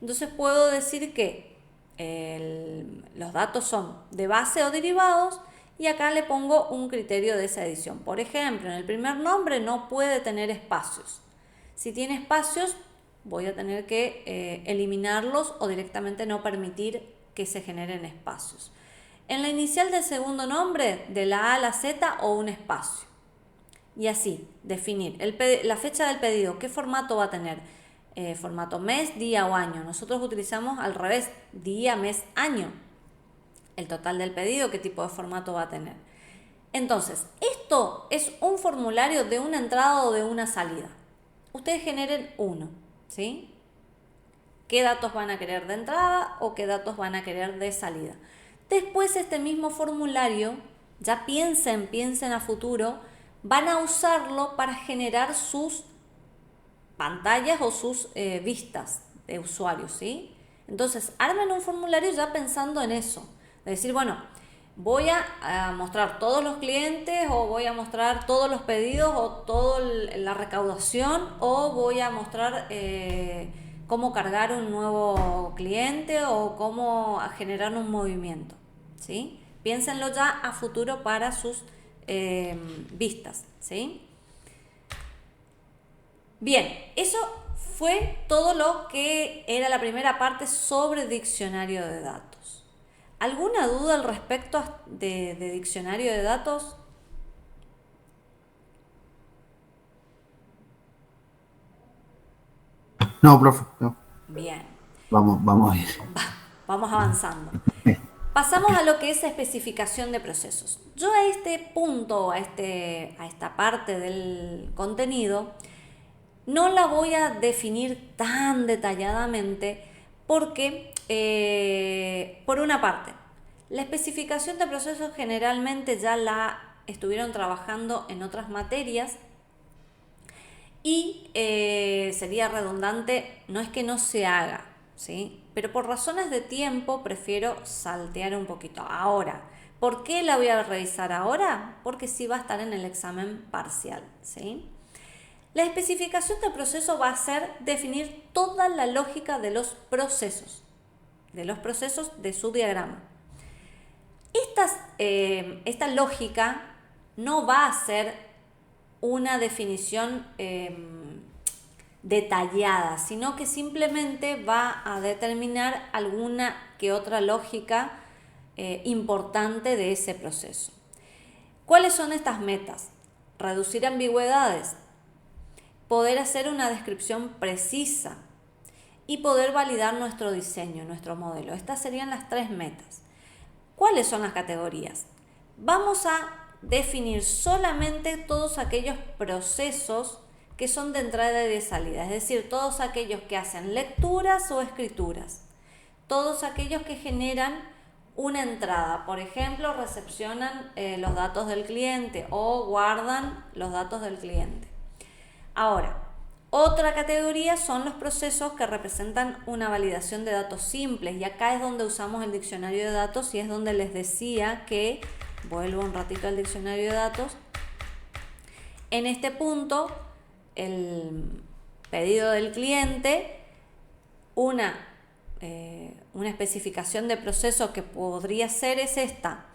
Entonces puedo decir que los datos son de base o derivados y acá le pongo un criterio de esa edición. Por ejemplo, en el primer nombre no puede tener espacios. Si tiene espacios, voy a tener que eliminarlos o directamente no permitir que se generen espacios. En la inicial del segundo nombre, de la A a la Z o un espacio. Y así, definir la fecha del pedido, qué formato va a tener. Formato mes, día o año. Nosotros utilizamos al revés, día, mes, año. El total del pedido, qué tipo de formato va a tener. Entonces, esto es un formulario de una entrada o de una salida. Ustedes generen uno, ¿sí? ¿Qué datos van a querer de entrada o qué datos van a querer de salida? Después este mismo formulario, ya piensen a futuro, van a usarlo para generar sus pantallas o sus vistas de usuarios, ¿sí? Entonces, armen un formulario ya pensando en eso. Es decir, bueno, voy a mostrar todos los clientes o voy a mostrar todos los pedidos o toda la recaudación o voy a mostrar cómo cargar un nuevo cliente o cómo generar un movimiento, ¿sí? Piénsenlo ya a futuro para sus vistas, ¿sí? Bien, eso fue todo lo que era la primera parte sobre diccionario de datos. ¿Alguna duda al respecto de diccionario de datos? No, profe, no. Bien, Vamos a ir. vamos avanzando. Pasamos a lo que es especificación de procesos. Yo a este punto, a esta parte del contenido, no la voy a definir tan detalladamente porque, por una parte, la especificación de procesos generalmente ya la estuvieron trabajando en otras materias y sería redundante, no es que no se haga, ¿sí? Pero por razones de tiempo prefiero saltear un poquito. Ahora, ¿por qué la voy a revisar ahora? Porque sí va a estar en el examen parcial, ¿sí? La especificación de proceso va a ser definir toda la lógica de los procesos de su diagrama. Esta lógica no va a ser una definición detallada, sino que simplemente va a determinar alguna que otra lógica importante de ese proceso. ¿Cuáles son estas metas? Reducir ambigüedades, poder hacer una descripción precisa y poder validar nuestro diseño, nuestro modelo. Estas serían las 3 metas. ¿Cuáles son las categorías? Vamos a definir solamente todos aquellos procesos que son de entrada y de salida, es decir, todos aquellos que hacen lecturas o escrituras, todos aquellos que generan una entrada, por ejemplo, recepcionan los datos del cliente o guardan los datos del cliente. Ahora, otra categoría son los procesos que representan una validación de datos simples, y acá es donde usamos el diccionario de datos y es donde les decía que, vuelvo un ratito al diccionario de datos, en este punto el pedido del cliente, una especificación de proceso que podría ser es esta.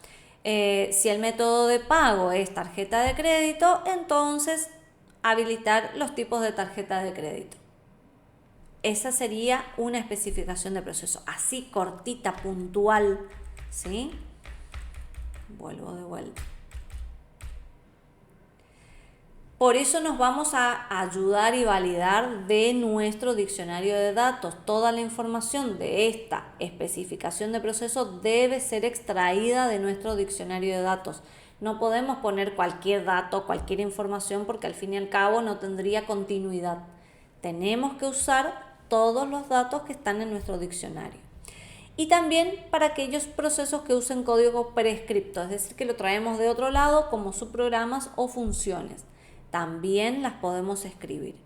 Si el método de pago es tarjeta de crédito, entonces habilitar los tipos de tarjeta de crédito. Esa sería una especificación de proceso, así cortita, puntual, ¿sí? Vuelvo de vuelta. Por eso nos vamos a ayudar y validar de nuestro diccionario de datos. Toda la información de esta especificación de proceso debe ser extraída de nuestro diccionario de datos. No podemos poner cualquier dato, cualquier información, porque al fin y al cabo no tendría continuidad. Tenemos que usar todos los datos que están en nuestro diccionario. Y también para aquellos procesos que usen código prescripto, es decir, que lo traemos de otro lado como subprogramas o funciones. También las podemos escribir.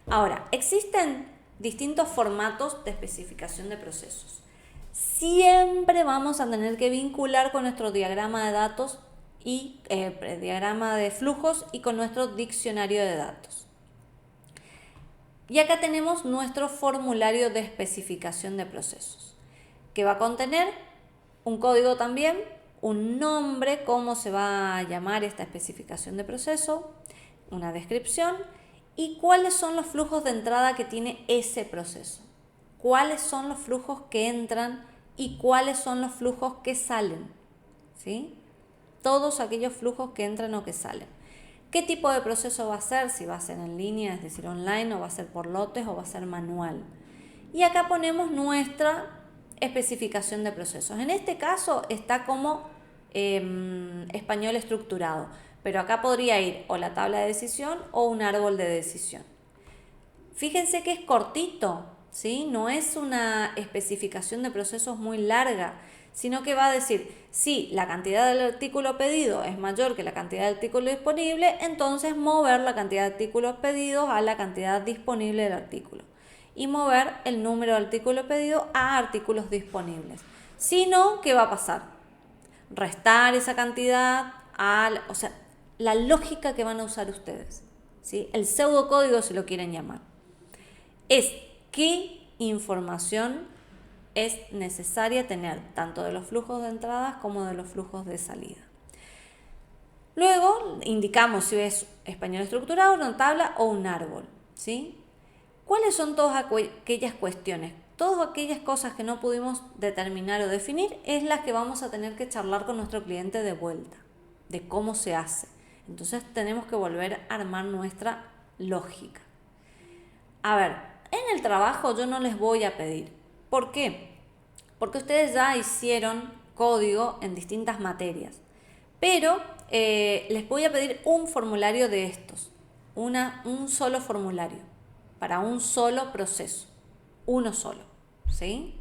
Ahora, existen distintos formatos de especificación de procesos. Siempre vamos a tener que vincular con nuestro diagrama de datos y diagrama de flujos y con nuestro diccionario de datos. Y acá tenemos nuestro formulario de especificación de procesos, que va a contener un código también, un nombre, cómo se va a llamar esta especificación de proceso, una descripción y cuáles son los flujos de entrada que tiene ese proceso, cuáles son los flujos que entran y cuáles son los flujos que salen, ¿sí? Todos aquellos flujos que entran o que salen. ¿Qué tipo de proceso va a ser? Si va a ser en línea, es decir, online, o va a ser por lotes, o va a ser manual. Y acá ponemos nuestra especificación de procesos. En este caso está como español estructurado, pero acá podría ir o la tabla de decisión o un árbol de decisión. Fíjense que es cortito, ¿sí? No es una especificación de procesos muy larga, sino que va a decir, si la cantidad del artículo pedido es mayor que la cantidad de artículo disponible, entonces mover la cantidad de artículos pedidos a la cantidad disponible del artículo. Y mover el número de artículos pedidos a artículos disponibles. Si no, ¿qué va a pasar? Restar esa cantidad o sea, la lógica que van a usar ustedes, ¿sí? El pseudocódigo, si lo quieren llamar, es qué información es necesaria tener, tanto de los flujos de entradas como de los flujos de salida. Luego indicamos si es español estructurado, una tabla o un árbol, ¿sí? ¿Cuáles son todas aquellas cuestiones? Todas aquellas cosas que no pudimos determinar o definir es las que vamos a tener que charlar con nuestro cliente de vuelta, de cómo se hace. Entonces tenemos que volver a armar nuestra lógica. A ver, en el trabajo yo no les voy a pedir. ¿Por qué? Porque ustedes ya hicieron código en distintas materias. Pero les voy a pedir un formulario de estos. Un solo formulario para un solo proceso. Uno solo. ¿Sí?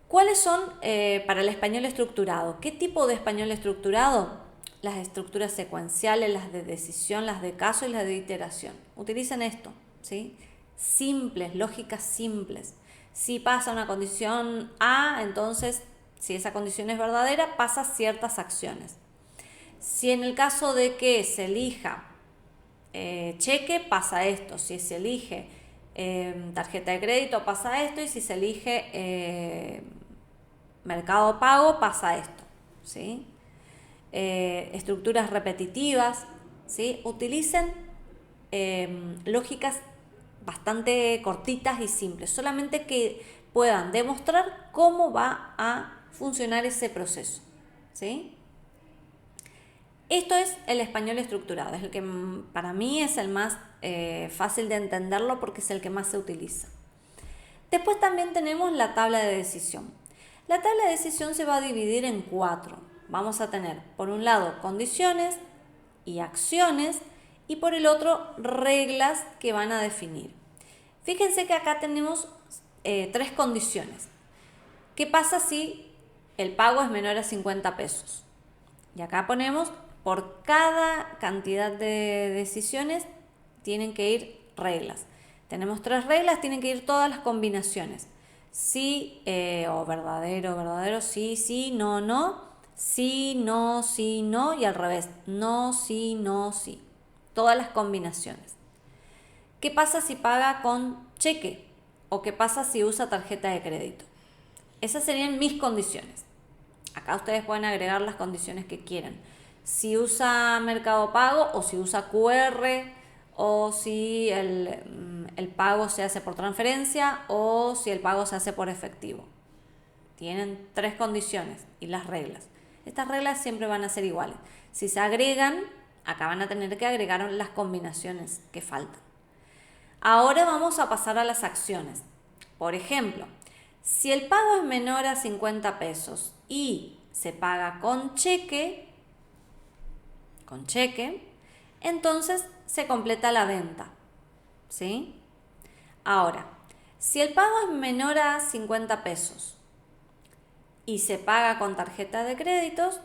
¿Cuáles son para el español estructurado? ¿Qué tipo de español estructurado? Las estructuras secuenciales, las de decisión, las de caso y las de iteración. Utilicen esto, ¿sí? Simples, lógicas simples. Si pasa una condición A, entonces, si esa condición es verdadera, pasa ciertas acciones. Si en el caso de que se elija cheque, pasa esto. Si se elige tarjeta de crédito, pasa esto. Y si se elige mercado pago, pasa esto, ¿sí? Estructuras repetitivas, ¿sí? Utilicen lógicas bastante cortitas y simples, solamente que puedan demostrar cómo va a funcionar ese proceso, ¿sí? Esto es el español estructurado, es el que para mí es el más fácil de entenderlo porque es el que más se utiliza. Después también tenemos la tabla de decisión. La tabla de decisión se va a dividir en 4. Vamos a tener, por un lado, condiciones y acciones, y por el otro, reglas que van a definir. Fíjense que acá tenemos 3 condiciones. ¿Qué pasa si el pago es menor a 50 pesos? Y acá ponemos, por cada cantidad de decisiones, tienen que ir reglas. Tenemos 3 reglas, tienen que ir todas las combinaciones. Sí, o verdadero, sí, no, sí, no, y al revés, no, sí. Todas las combinaciones. ¿Qué pasa si paga con cheque? ¿O qué pasa si usa tarjeta de crédito? Esas serían mis condiciones. Acá ustedes pueden agregar las condiciones que quieran. Si usa Mercado Pago o si usa QR, o si el pago se hace por transferencia o si el pago se hace por efectivo. Tienen 3 condiciones y las reglas. Estas reglas siempre van a ser iguales. Si se agregan, acá van a tener que agregar las combinaciones que faltan. Ahora vamos a pasar a las acciones. Por ejemplo, si el pago es menor a 50 pesos y se paga con cheque, entonces se completa la venta, ¿sí? Ahora, si el pago es menor a 50 pesos y se paga con tarjeta de créditos,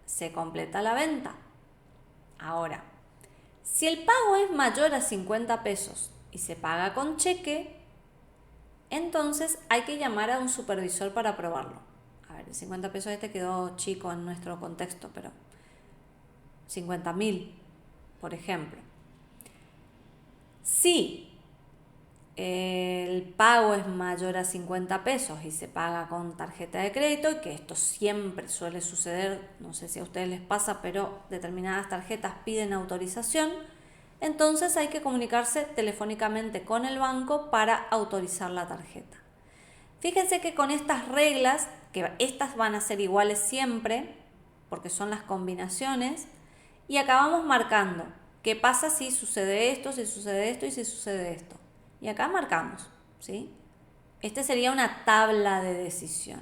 se completa la venta. Ahora, si el pago es mayor a 50 pesos y se paga con cheque, entonces hay que llamar a un supervisor para probarlo. A ver, el 50 pesos este quedó chico en nuestro contexto, pero 50.000, por ejemplo. Si el pago es mayor a 50 pesos y se paga con tarjeta de crédito, y que esto siempre suele suceder, no sé si a ustedes les pasa, pero determinadas tarjetas piden autorización, entonces hay que comunicarse telefónicamente con el banco para autorizar la tarjeta. Fíjense que con estas reglas, que estas van a ser iguales siempre, porque son las combinaciones, y acá vamos marcando qué pasa si sucede esto, si sucede esto y si sucede esto. Y acá marcamos, ¿sí? Este sería una tabla de decisión.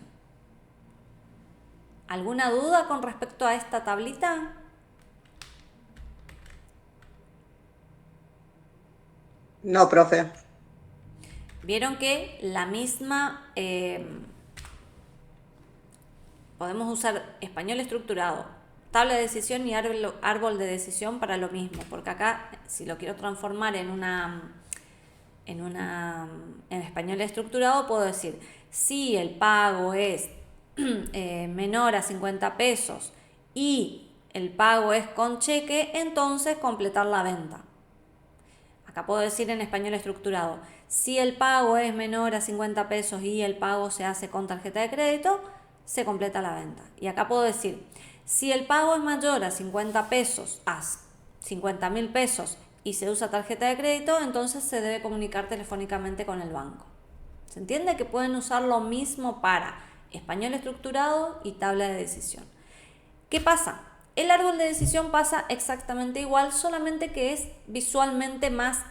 ¿Alguna duda con respecto a esta tablita? No, profe. Vieron que la misma, podemos usar español estructurado, tabla de decisión y árbol de decisión para lo mismo, porque acá si lo quiero transformar en español estructurado puedo decir, si el pago es menor a 50 pesos y el pago es con cheque, entonces completar la venta. Acá puedo decir en español estructurado, si el pago es menor a 50 pesos y el pago se hace con tarjeta de crédito, se completa la venta. Y acá puedo decir, si el pago es mayor a 50 pesos, a 50.000 pesos y se usa tarjeta de crédito, entonces se debe comunicar telefónicamente con el banco. ¿Se entiende? Que pueden usar lo mismo para español estructurado y tabla de decisión. ¿Qué pasa? El árbol de decisión pasa exactamente igual, solamente que es visualmente más,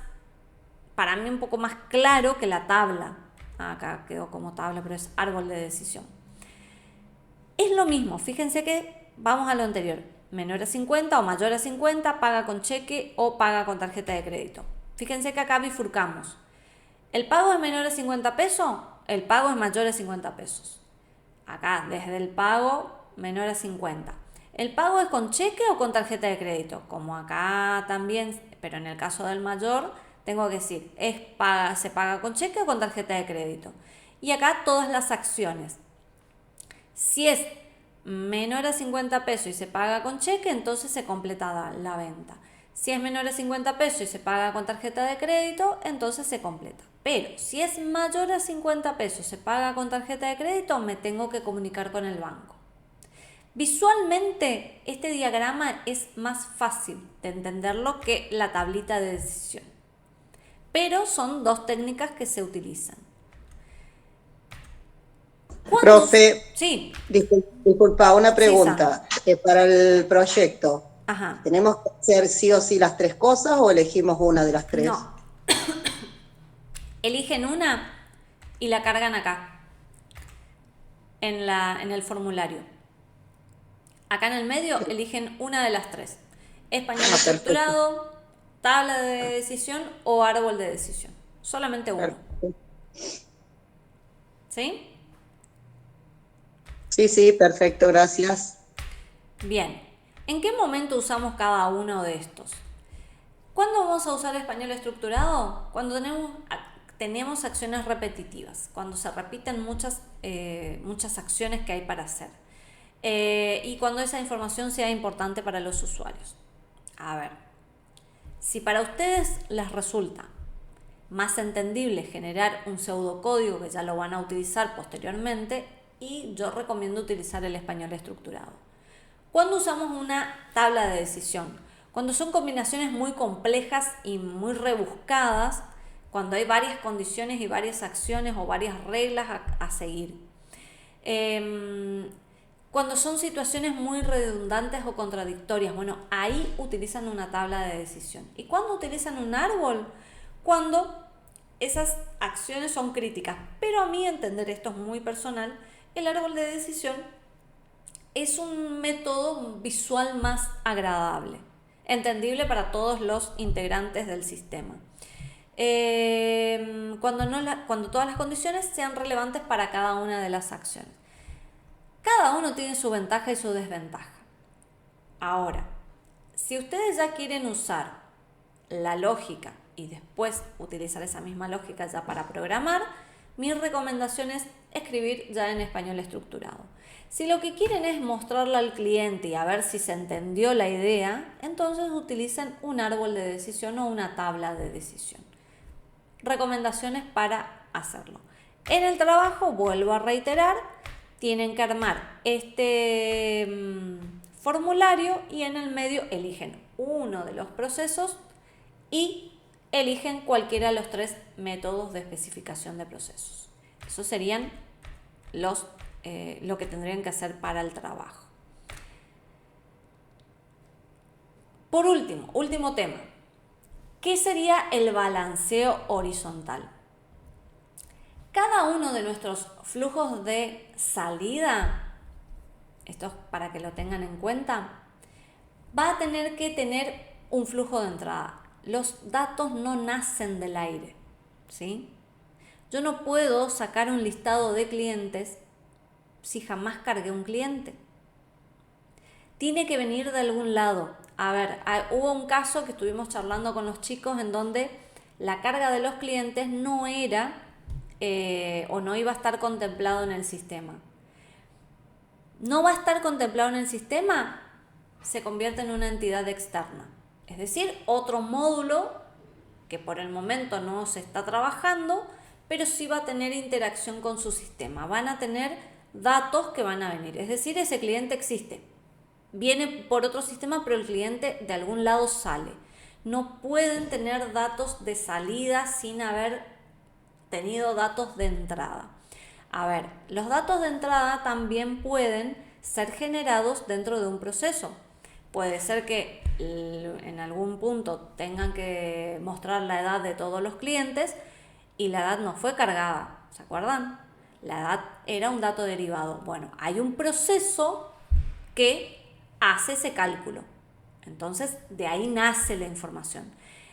para mí un poco más claro que la tabla. Acá quedó como tabla, pero es árbol de decisión. Es lo mismo, fíjense que vamos a lo anterior. Menor a 50 o mayor a 50, paga con cheque o paga con tarjeta de crédito. Fíjense que acá bifurcamos. ¿El pago es menor a 50 pesos? El pago es mayor a 50 pesos. Acá, desde el pago, menor a 50. ¿El pago es con cheque o con tarjeta de crédito? Como acá también, pero en el caso del mayor, tengo que decir, ¿se paga con cheque o con tarjeta de crédito? Y acá todas las acciones. Si es menor a 50 pesos y se paga con cheque, entonces se completa la venta. Si es menor a 50 pesos y se paga con tarjeta de crédito, entonces se completa. Pero si es mayor a 50 pesos, se paga con tarjeta de crédito, me tengo que comunicar con el banco. Visualmente, este diagrama es más fácil de entenderlo que la tablita de decisión. Pero son dos técnicas que se utilizan. Profe, sí. Disculpa, una pregunta. Para el proyecto, Ajá. ¿tenemos que hacer sí o sí las tres cosas o elegimos una de las tres? No. Eligen una y la cargan acá, en el formulario. Acá en el medio eligen una de las tres. Español estructurado, tabla de decisión o árbol de decisión. Solamente uno. ¿Sí? Sí, perfecto, gracias. Bien. ¿En qué momento usamos cada uno de estos? ¿Cuándo vamos a usar español estructurado? Cuando tenemos acciones repetitivas, cuando se repiten muchas acciones que hay para hacer. Y cuando esa información sea importante para los usuarios. A ver, si para ustedes les resulta más entendible generar un pseudocódigo que ya lo van a utilizar posteriormente, y yo recomiendo utilizar el español estructurado. ¿Cuándo usamos una tabla de decisión? Cuando son combinaciones muy complejas y muy rebuscadas, cuando hay varias condiciones y varias acciones o varias reglas a seguir. Cuando son situaciones muy redundantes o contradictorias, bueno, ahí utilizan una tabla de decisión. ¿Y cuándo utilizan un árbol? Cuando esas acciones son críticas. Pero a mí entender, esto es muy personal, el árbol de decisión es un método visual más agradable, entendible para todos los integrantes del sistema. Cuando todas las condiciones sean relevantes para cada una de las acciones. Cada uno tiene su ventaja y su desventaja. Ahora, si ustedes ya quieren usar la lógica y después utilizar esa misma lógica ya para programar, mi recomendación es escribir ya en español estructurado. Si lo que quieren es mostrarle al cliente y a ver si se entendió la idea, entonces utilicen un árbol de decisión o una tabla de decisión. Recomendaciones para hacerlo. En el trabajo, vuelvo a reiterar, tienen que armar este formulario y en el medio eligen uno de los procesos y eligen cualquiera de los tres métodos de especificación de procesos. Esos serían lo que tendrían que hacer para el trabajo. Por último tema. ¿Qué sería el balanceo horizontal? Cada uno de nuestros flujos de salida, esto es para que lo tengan en cuenta, va a tener que tener un flujo de entrada. Los datos no nacen del aire, ¿sí? Yo no puedo sacar un listado de clientes si jamás cargué un cliente. Tiene que venir de algún lado. A ver, hubo un caso que estuvimos charlando con los chicos en donde la carga de los clientes no era o no iba a estar contemplado en el sistema. No va a estar contemplado en el sistema, se convierte en una entidad externa. Es decir, otro módulo que por el momento no se está trabajando, pero sí va a tener interacción con su sistema. Van a tener datos que van a venir. Es decir, ese cliente existe. Viene por otro sistema, pero el cliente de algún lado sale. no pueden tener datos de salida sin haber tenido datos de entrada. A ver, los datos de entrada también pueden ser generados dentro de un proceso. Puede ser que en algún punto tengan que mostrar la edad de todos los clientes y la edad no fue cargada, ¿se acuerdan? La edad era un dato derivado. Bueno, hay un proceso que hace ese cálculo. Entonces, de ahí nace la información.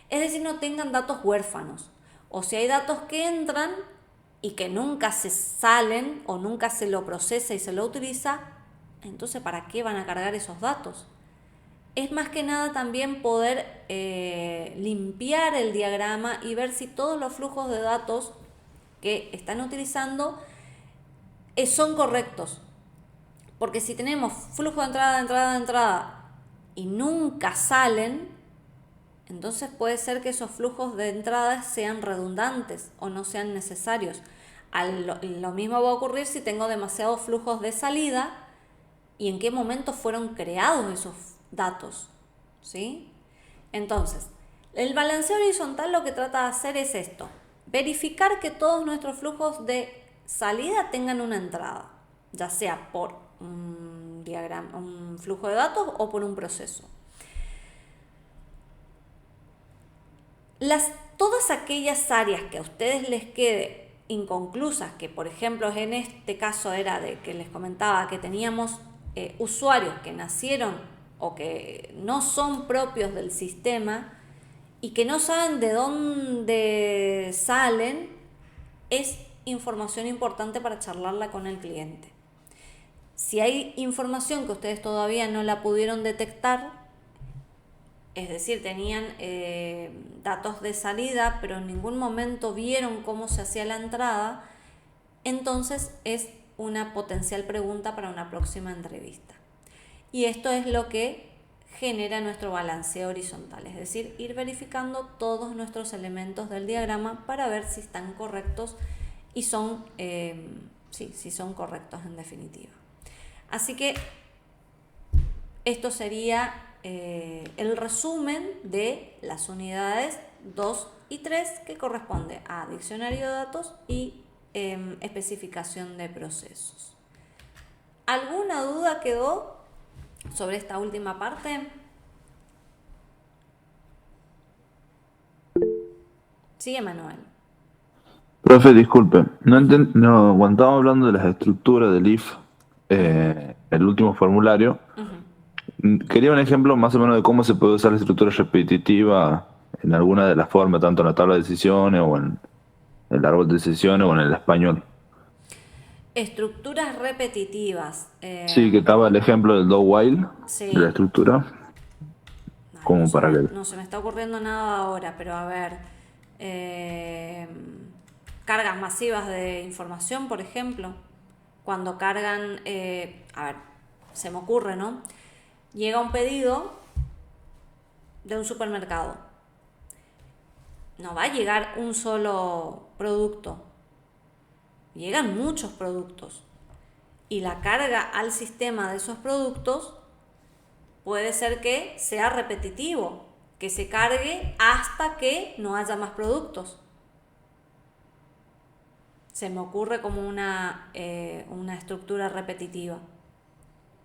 Es decir, no tengan datos huérfanos. O si hay datos que entran y que nunca se salen o nunca se lo procesa y se lo utiliza, entonces ¿para qué van a cargar esos datos? Es más que nada también poder limpiar el diagrama y ver si todos los flujos de datos que están utilizando son correctos. Porque si tenemos flujo de entrada y nunca salen, entonces puede ser que esos flujos de entrada sean redundantes o no sean necesarios. Lo mismo va a ocurrir si tengo demasiados flujos de salida y en qué momento fueron creados esos datos, ¿sí? Entonces, el balanceo horizontal lo que trata de hacer es esto: verificar que todos nuestros flujos de salida tengan una entrada, ya sea por un diagrama, un flujo de datos o por un proceso. Todas aquellas áreas que a ustedes les quede inconclusas, que por ejemplo en este caso era de que les comentaba que teníamos usuarios que nacieron o que no son propios del sistema y que no saben de dónde salen, es información importante para charlarla con el cliente. Si hay información que ustedes todavía no la pudieron detectar, es decir, tenían datos de salida, pero en ningún momento vieron cómo se hacía la entrada, entonces es una potencial pregunta para una próxima entrevista. Y esto es lo que genera nuestro balanceo horizontal, es decir, ir verificando todos nuestros elementos del diagrama para ver si están correctos y son, si son correctos en definitiva. Así que esto sería el resumen de las unidades 2 y 3 que corresponde a diccionario de datos y especificación de procesos. ¿Alguna duda quedó sobre esta última parte? Sigue, Manuel. Profe, disculpe, no, cuando estábamos hablando de las estructuras del IF, el último formulario, quería un ejemplo más o menos de cómo se puede usar la estructura repetitiva en alguna de las formas, tanto en la tabla de decisiones o en el árbol de decisiones o en el español. Estructuras repetitivas. Sí, que estaba el ejemplo del do while, Sí. de la estructura. Ay, Como no para se me, que... no se me está ocurriendo nada ahora, pero a ver. Cargas masivas de información, por ejemplo. Cuando cargan, a ver, se me ocurre, ¿no? Llega un pedido de un supermercado. No va a llegar un solo producto. Llegan muchos productos. Y la carga al sistema de esos productos puede ser que sea repetitivo, que se cargue hasta que no haya más productos. Se me ocurre como una estructura repetitiva.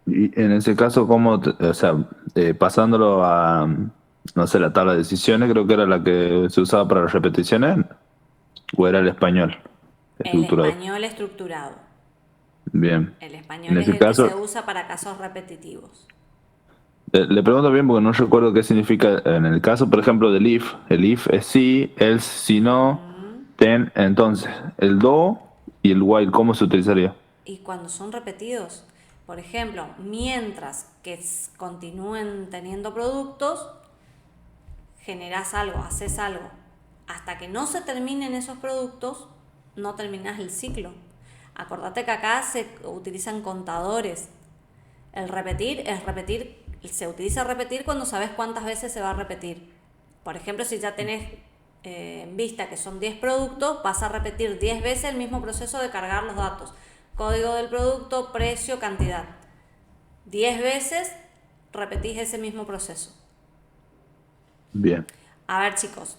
Y en ese caso, ¿cómo, pasándolo a, no sé, la tabla de decisiones, creo que era la que se usaba para las repeticiones, o era el español estructurado? El español estructurado. Bien. El español En es ese el caso, que se usa para casos repetitivos. le pregunto bien porque no recuerdo qué significa en el caso, por ejemplo, del if. El if es sí, else si no, then, entonces. El do y el while, ¿cómo se utilizaría? Y cuando son repetidos, por ejemplo, mientras que continúen teniendo productos, generás algo, haces algo. Hasta que no se terminen esos productos, no terminás el ciclo. Acordate que acá se utilizan contadores. El repetir es repetir, se utiliza repetir cuando sabes cuántas veces se va a repetir. Por ejemplo, si ya tenés en vista que son 10 productos, vas a repetir 10 veces el mismo proceso de cargar los datos. Código del producto, precio, cantidad. 10 veces repetís ese mismo proceso. Bien. A ver, chicos,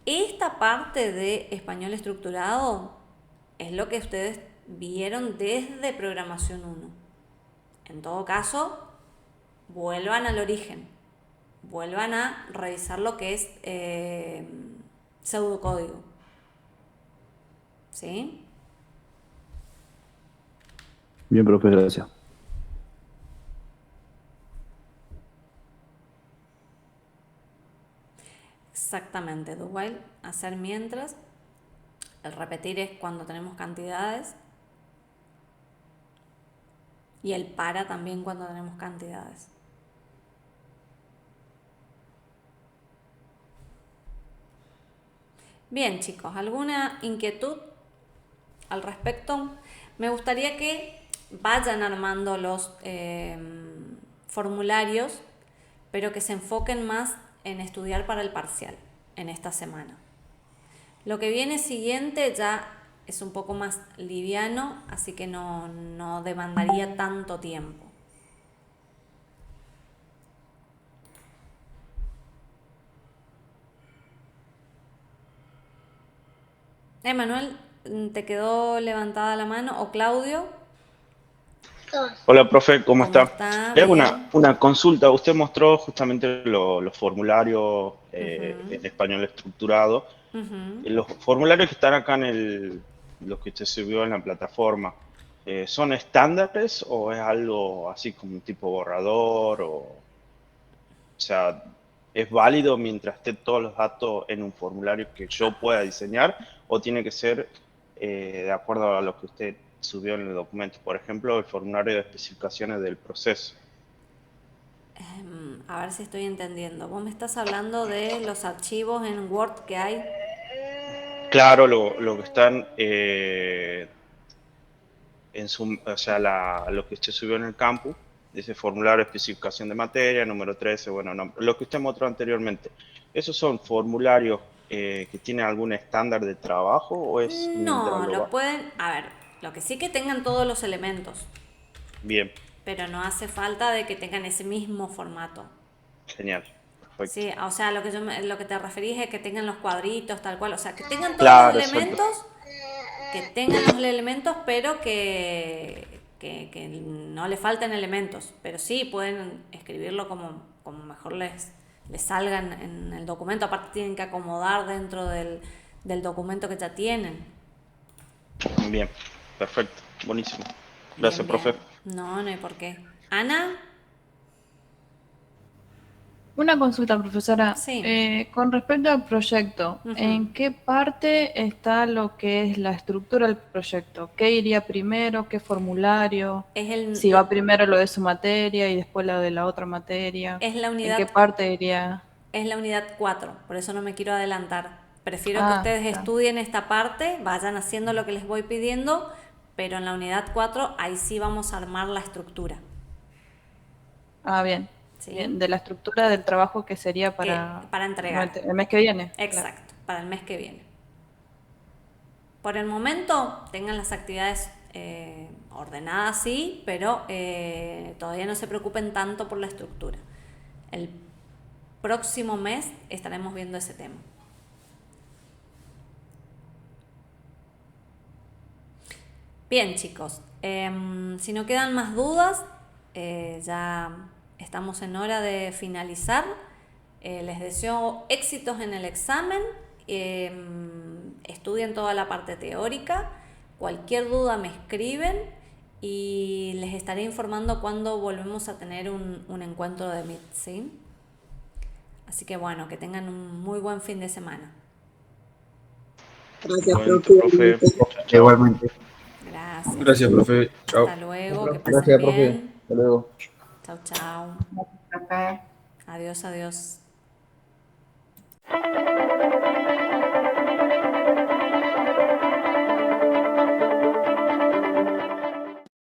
esta parte de español estructurado es lo que ustedes vieron desde programación 1. En todo caso, vuelvan al origen, vuelvan a revisar lo que es pseudocódigo. ¿Sí? Bien, profe, gracias. Exactamente, do while, hacer mientras. El repetir es cuando tenemos cantidades. Y el para también cuando tenemos cantidades. Bien, chicos, ¿alguna inquietud al respecto? Me gustaría que vayan armando los formularios, pero que se enfoquen más en estudiar para el parcial en esta semana. Lo que viene siguiente ya es un poco más liviano, así que no demandaría tanto tiempo. Emanuel, ¿te quedó levantada la mano? ¿O Claudio? Hola, profe, ¿cómo está? está? Le hago Bien. una consulta. Usted mostró justamente los formularios en español estructurado. Los formularios que están acá los que usted subió en la plataforma, ¿son estándares o es algo así como un tipo borrador? O sea, ¿es válido mientras esté todos los datos en un formulario que yo pueda diseñar o tiene que ser de acuerdo a lo que usted subió en el documento? Por ejemplo, el formulario de especificaciones del proceso. A ver si estoy entendiendo. Vos me estás hablando de los archivos en Word que hay. Claro, lo que están o sea, lo que usted subió en el campus, dice formulario de especificación de materia, número 13, bueno, no, lo que usted mostró anteriormente. ¿Esos son formularios que tienen algún estándar de trabajo o es mientras No, lo va? lo pueden... A ver, lo que sí que tengan todos los elementos, Bien, pero no hace falta de que tengan ese mismo formato. genial, perfecto. Sí, o sea, lo que te referís es que tengan los cuadritos, tal cual. O sea, que tengan todos Claro, los exacto. elementos, que tengan los elementos, pero que no le falten elementos. Pero sí pueden escribirlo como mejor les salgan en el documento. Aparte tienen que acomodar dentro del documento que ya tienen. Bien, perfecto, buenísimo. Gracias, Bien, profe. bien. No hay por qué. Ana, Una consulta, profesora. sí. Con respecto al proyecto, ¿en qué parte está lo que es la estructura del proyecto? ¿Qué iría primero? ¿Qué formulario? Si va primero lo de su materia y después lo de la otra materia. Es la unidad, ¿En qué parte iría? Es la unidad 4, por eso no me quiero adelantar. Prefiero que ustedes está. estudien esta parte, vayan haciendo lo que les voy pidiendo, pero en la unidad 4 ahí sí vamos a armar la estructura. Bien. ¿Sí? Bien, de la estructura del trabajo que sería para entregar. El mes que viene. Exacto, claro. Para el mes que viene. Por el momento tengan las actividades ordenadas, sí, pero todavía no se preocupen tanto por la estructura. El próximo mes estaremos viendo ese tema. Bien, chicos, si no quedan más dudas, ya estamos en hora de finalizar. Les deseo éxitos en el examen. Estudien toda la parte teórica. Cualquier duda me escriben y les estaré informando cuando volvemos a tener un encuentro de Meet, ¿sí? Así que bueno, que tengan un muy buen fin de semana. Gracias, Buen, profe. Chao. Igualmente. Gracias. Gracias, profe. Chao. Hasta luego, que pasen Gracias, profe. bien. Hasta luego. Chao, chao. Profe. Adiós, adiós.